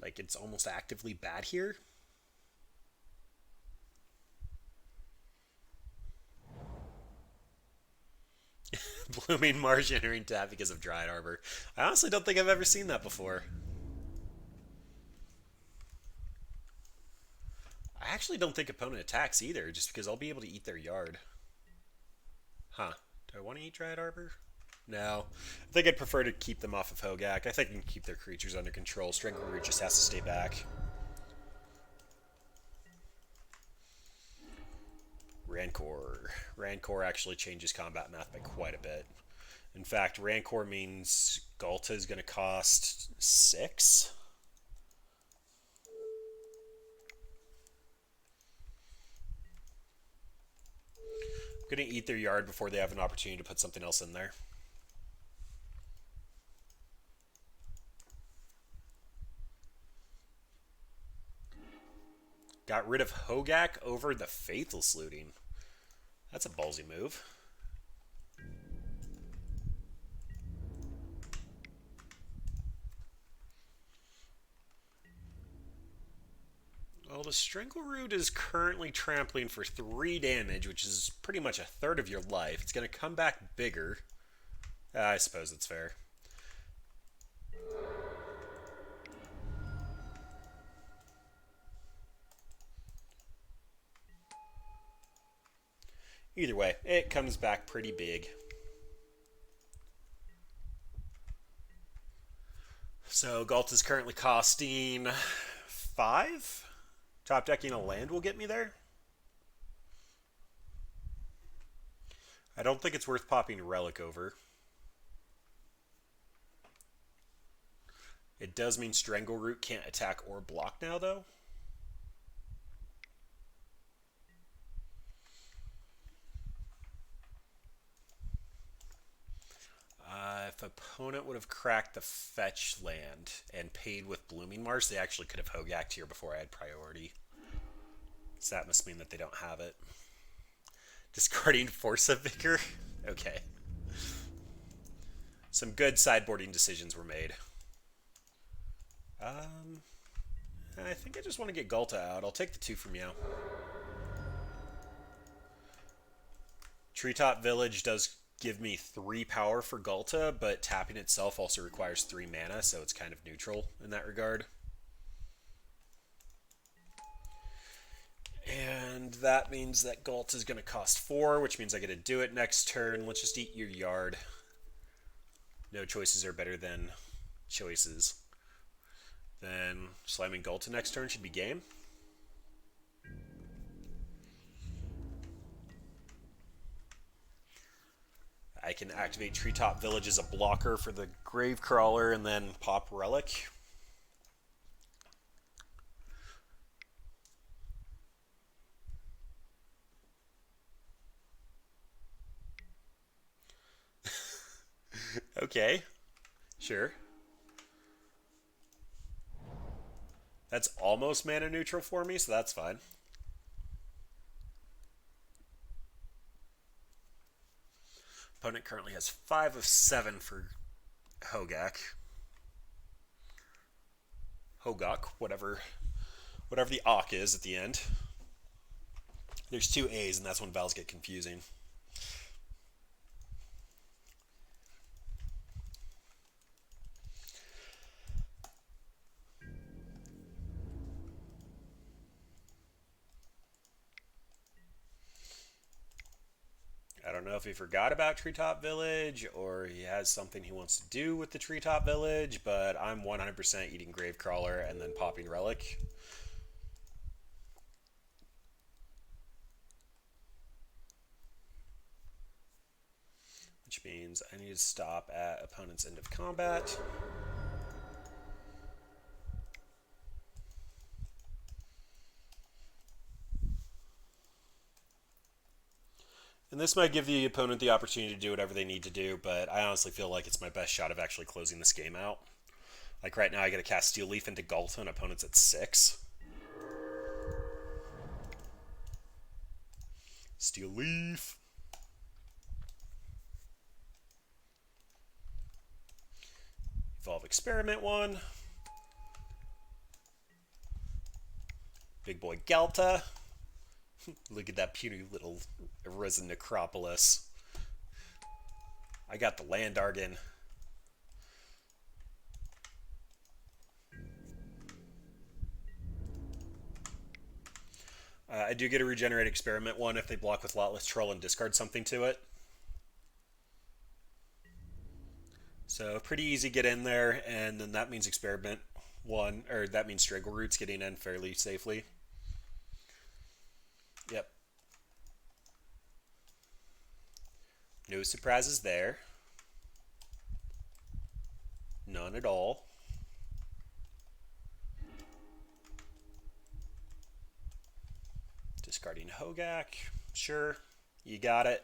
Like, it's almost actively bad here. Blooming Marsh entering tap because of Dryad Arbor. I honestly don't think I've ever seen that before. I actually don't think opponent attacks either, just because I'll be able to eat their yard. Huh. Do I want to eat Dryad Arbor? No. I think I'd prefer to keep them off of Hogaak. I think I can keep their creatures under control. Strangleroot just has to stay back. Rancor. Rancor actually changes combat math by quite a bit. In fact, Rancor means Galta is going to cost 6. I'm going to eat their yard before they have an opportunity to put something else in there. Got rid of Hogaak over the Faithless Looting. That's a ballsy move. Well, the Strangleroot is currently trampling for 3 damage, which is pretty much a third of your life. It's going to come back bigger. I suppose that's fair. Either way, it comes back pretty big. So Galta's currently costing 5. Top decking a land will get me there. I don't think it's worth popping Relic over. It does mean Strangleroot can't attack or block now, though. If opponent would have cracked the fetch land and paid with Blooming Marsh, they actually could have Hogaaked here before I had priority. So that must mean that they don't have it. Discarding Force of Vigor? Okay. Some good sideboarding decisions were made. I think I just want to get Galta out. I'll take the 2 from you. Treetop Village does give me 3 power for Galta, but tapping itself also requires 3 mana, so it's kind of neutral in that regard. And that means that Galta is going to cost 4, which means I get to do it next turn. Let's just eat your yard. No choices are better than choices. Then slamming Galta next turn should be game. I can activate Treetop Village as a blocker for the Gravecrawler and then pop Relic. Okay, sure. That's almost mana neutral for me, so that's fine. Opponent currently has 5 of 7 for Hogaak. Hogaak, whatever the Auk is at the end. There's 2 A's, and that's when vowels get confusing. I don't know if he forgot about Treetop Village or he has something he wants to do with the Treetop Village, but I'm 100% eating Gravecrawler and then popping Relic. Which means I need to stop at opponent's end of combat. And this might give the opponent the opportunity to do whatever they need to do, but I honestly feel like it's my best shot of actually closing this game out. Like right now, I got to cast Steel Leaf into Galta, and opponent's at 6. Steel Leaf. Evolve Experiment 1. Big boy Galta. Look at that puny little Arisen Necropolis. I got the Land Argon. I do get a Regenerate Experiment 1 if they block with Lotless Troll and discard something to it. So pretty easy get in there, and then that means Experiment 1, or that means Striggle Roots getting in fairly safely. Yep. No surprises there. None at all. Discarding Hogaak. Sure, you got it.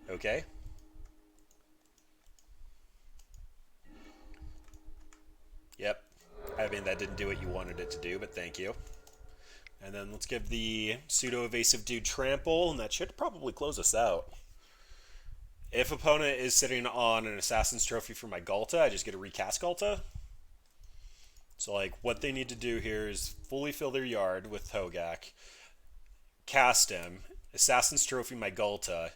Okay. Yep. I mean, that didn't do what you wanted it to do, but thank you. And then let's give the pseudo-evasive dude trample, and that should probably close us out. If opponent is sitting on an Assassin's Trophy for my Galta, I just get a recast Galta. So, like, what they need to do here is fully fill their yard with Hogaak, cast him, Assassin's Trophy my Galta,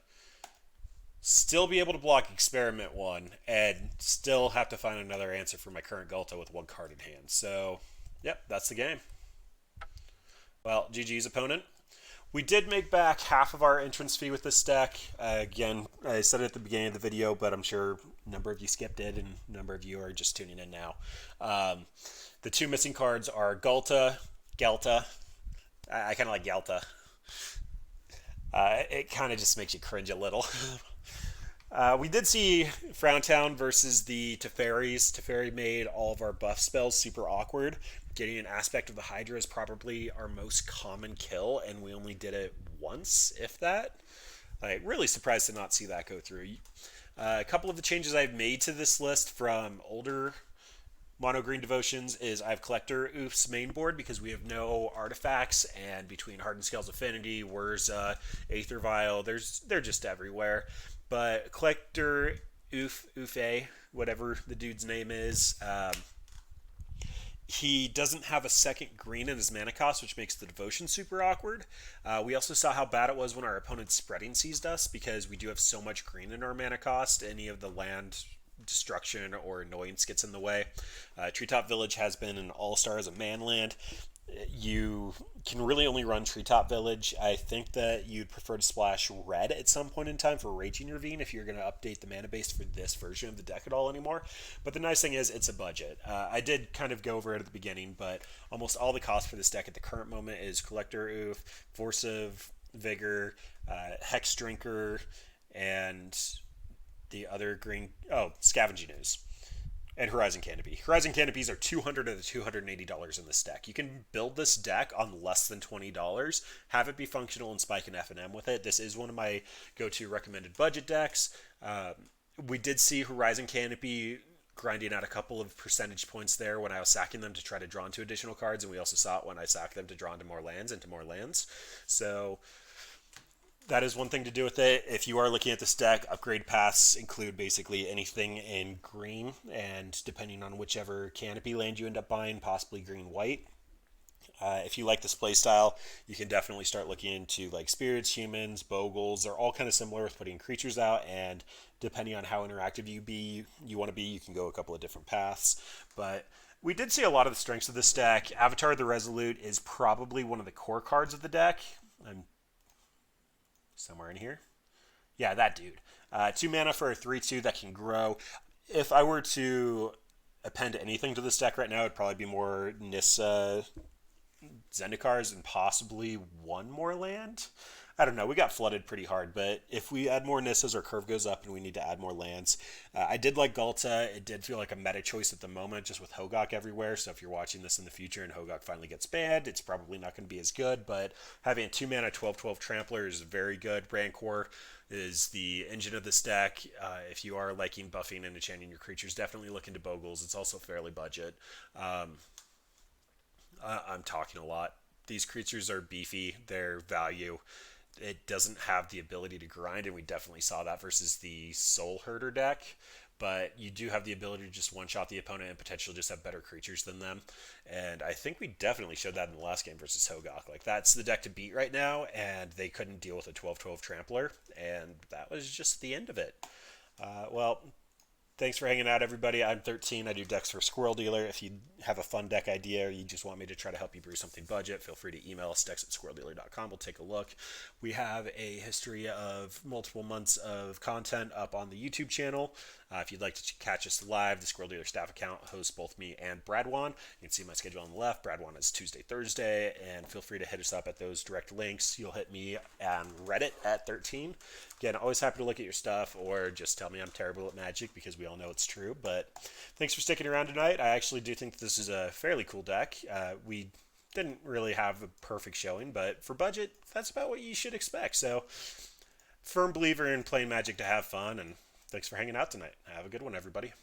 still be able to block Experiment 1, and still have to find another answer for my current Galta with 1 card in hand. So, yep, that's the game. Well, GG's opponent. We did make back half of our entrance fee with this deck. Again, I said it at the beginning of the video, but I'm sure a number of you skipped it and a number of you are just tuning in now. The 2 missing cards are Galta. I kind of like Galta. It kind of just makes you cringe a little. We did see Frowntown versus the Teferis. Teferi made all of our buff spells super awkward. Getting an aspect of the Hydra is probably our most common kill, and we only did it once, if that. Like, really surprised to not see that go through. A couple of the changes I've made to this list from older Mono Green Devotions is I have Collector Oof's main board because we have no artifacts, and between Hardened Scales Affinity, Wurza, Aether Vial, they're just everywhere. But Collector Oof-A, whatever the dude's name is, he doesn't have a second green in his mana cost, which makes the devotion super awkward. We also saw how bad it was when our opponent Spreading seized us, because we do have so much green in our mana cost. Any of the land destruction or annoyance gets in the way. Treetop Village has been an all-star as a man land. You can really only run Treetop Village. I think that you'd prefer to splash red at some point in time for Raging Ravine if you're going to update the mana base for this version of the deck at all anymore. But the nice thing is it's a budget. I did kind of go over it at the beginning, but almost all the cost for this deck at the current moment is Collector Oof, Force of Vigor, Hex Drinker, and the other green... Oh, Scavenging Ooze. And Horizon Canopy. Horizon Canopies are $200 to $280 in this deck. You can build this deck on less than $20, have it be functional, and spike an F&M with it. This is one of my go-to recommended budget decks. We did see Horizon Canopy grinding out a couple of percentage points there when I was sacking them to try to draw into additional cards, and we also saw it when I sacked them to draw into more lands. So that is one thing to do with it. If you are looking at this deck, upgrade paths include basically anything in green, and depending on whichever canopy land you end up buying, possibly green-white. If you like this playstyle, you can definitely start looking into like spirits, humans, bogles. They're all kind of similar with putting creatures out, and depending on how interactive you want to be, you can go a couple of different paths. But we did see a lot of the strengths of this deck. Avatar the Resolute is probably one of the core cards of the deck. Somewhere in here. Yeah, that dude. 2 mana for a 3/2 that can grow. If I were to append anything to this deck right now, it'd probably be more Nissa Zendikars and possibly 1 more land. I don't know. We got flooded pretty hard, but if we add more Nisas, our curve goes up and we need to add more lands. I did like Galta. It did feel like a meta choice at the moment, just with Hogaak everywhere. So if you're watching this in the future and Hogaak finally gets banned, it's probably not going to be as good. But having a 2 mana 12/12 Trampler is very good. Rancor is the engine of this deck. If you are liking buffing and enchanting your creatures, definitely look into Bogles. It's also fairly budget. Um, I'm talking a lot. These creatures are beefy. Their value, it doesn't have the ability to grind, and we definitely saw that versus the Soul Herder deck. But you do have the ability to just one-shot the opponent and potentially just have better creatures than them. And I think we definitely showed that in the last game versus Hogaak. Like, that's the deck to beat right now, and they couldn't deal with a 12/12 Trampler, and that was just the end of it. Well, thanks for hanging out, everybody. I'm thirteene. I do decks for Squirrel Dealer. If you have a fun deck idea or you just want me to try to help you brew something budget, feel free to email us decks@squirreldealer.com. We'll take a look. We have a history of multiple months of content up on the YouTube channel. If you'd like to catch us live, the Squirrel Dealer staff account hosts both me and Bradwan. You can see my schedule on the left. Bradwan is Tuesday, Thursday, and feel free to hit us up at those direct links. You'll hit me on Reddit at thirteene. Again, always happy to look at your stuff, or just tell me I'm terrible at Magic, because we all know it's true. But thanks for sticking around tonight. I actually do think this is a fairly cool deck. We didn't really have a perfect showing, but for budget, that's about what you should expect. So, firm believer in playing Magic to have fun, and thanks for hanging out tonight. Have a good one, everybody.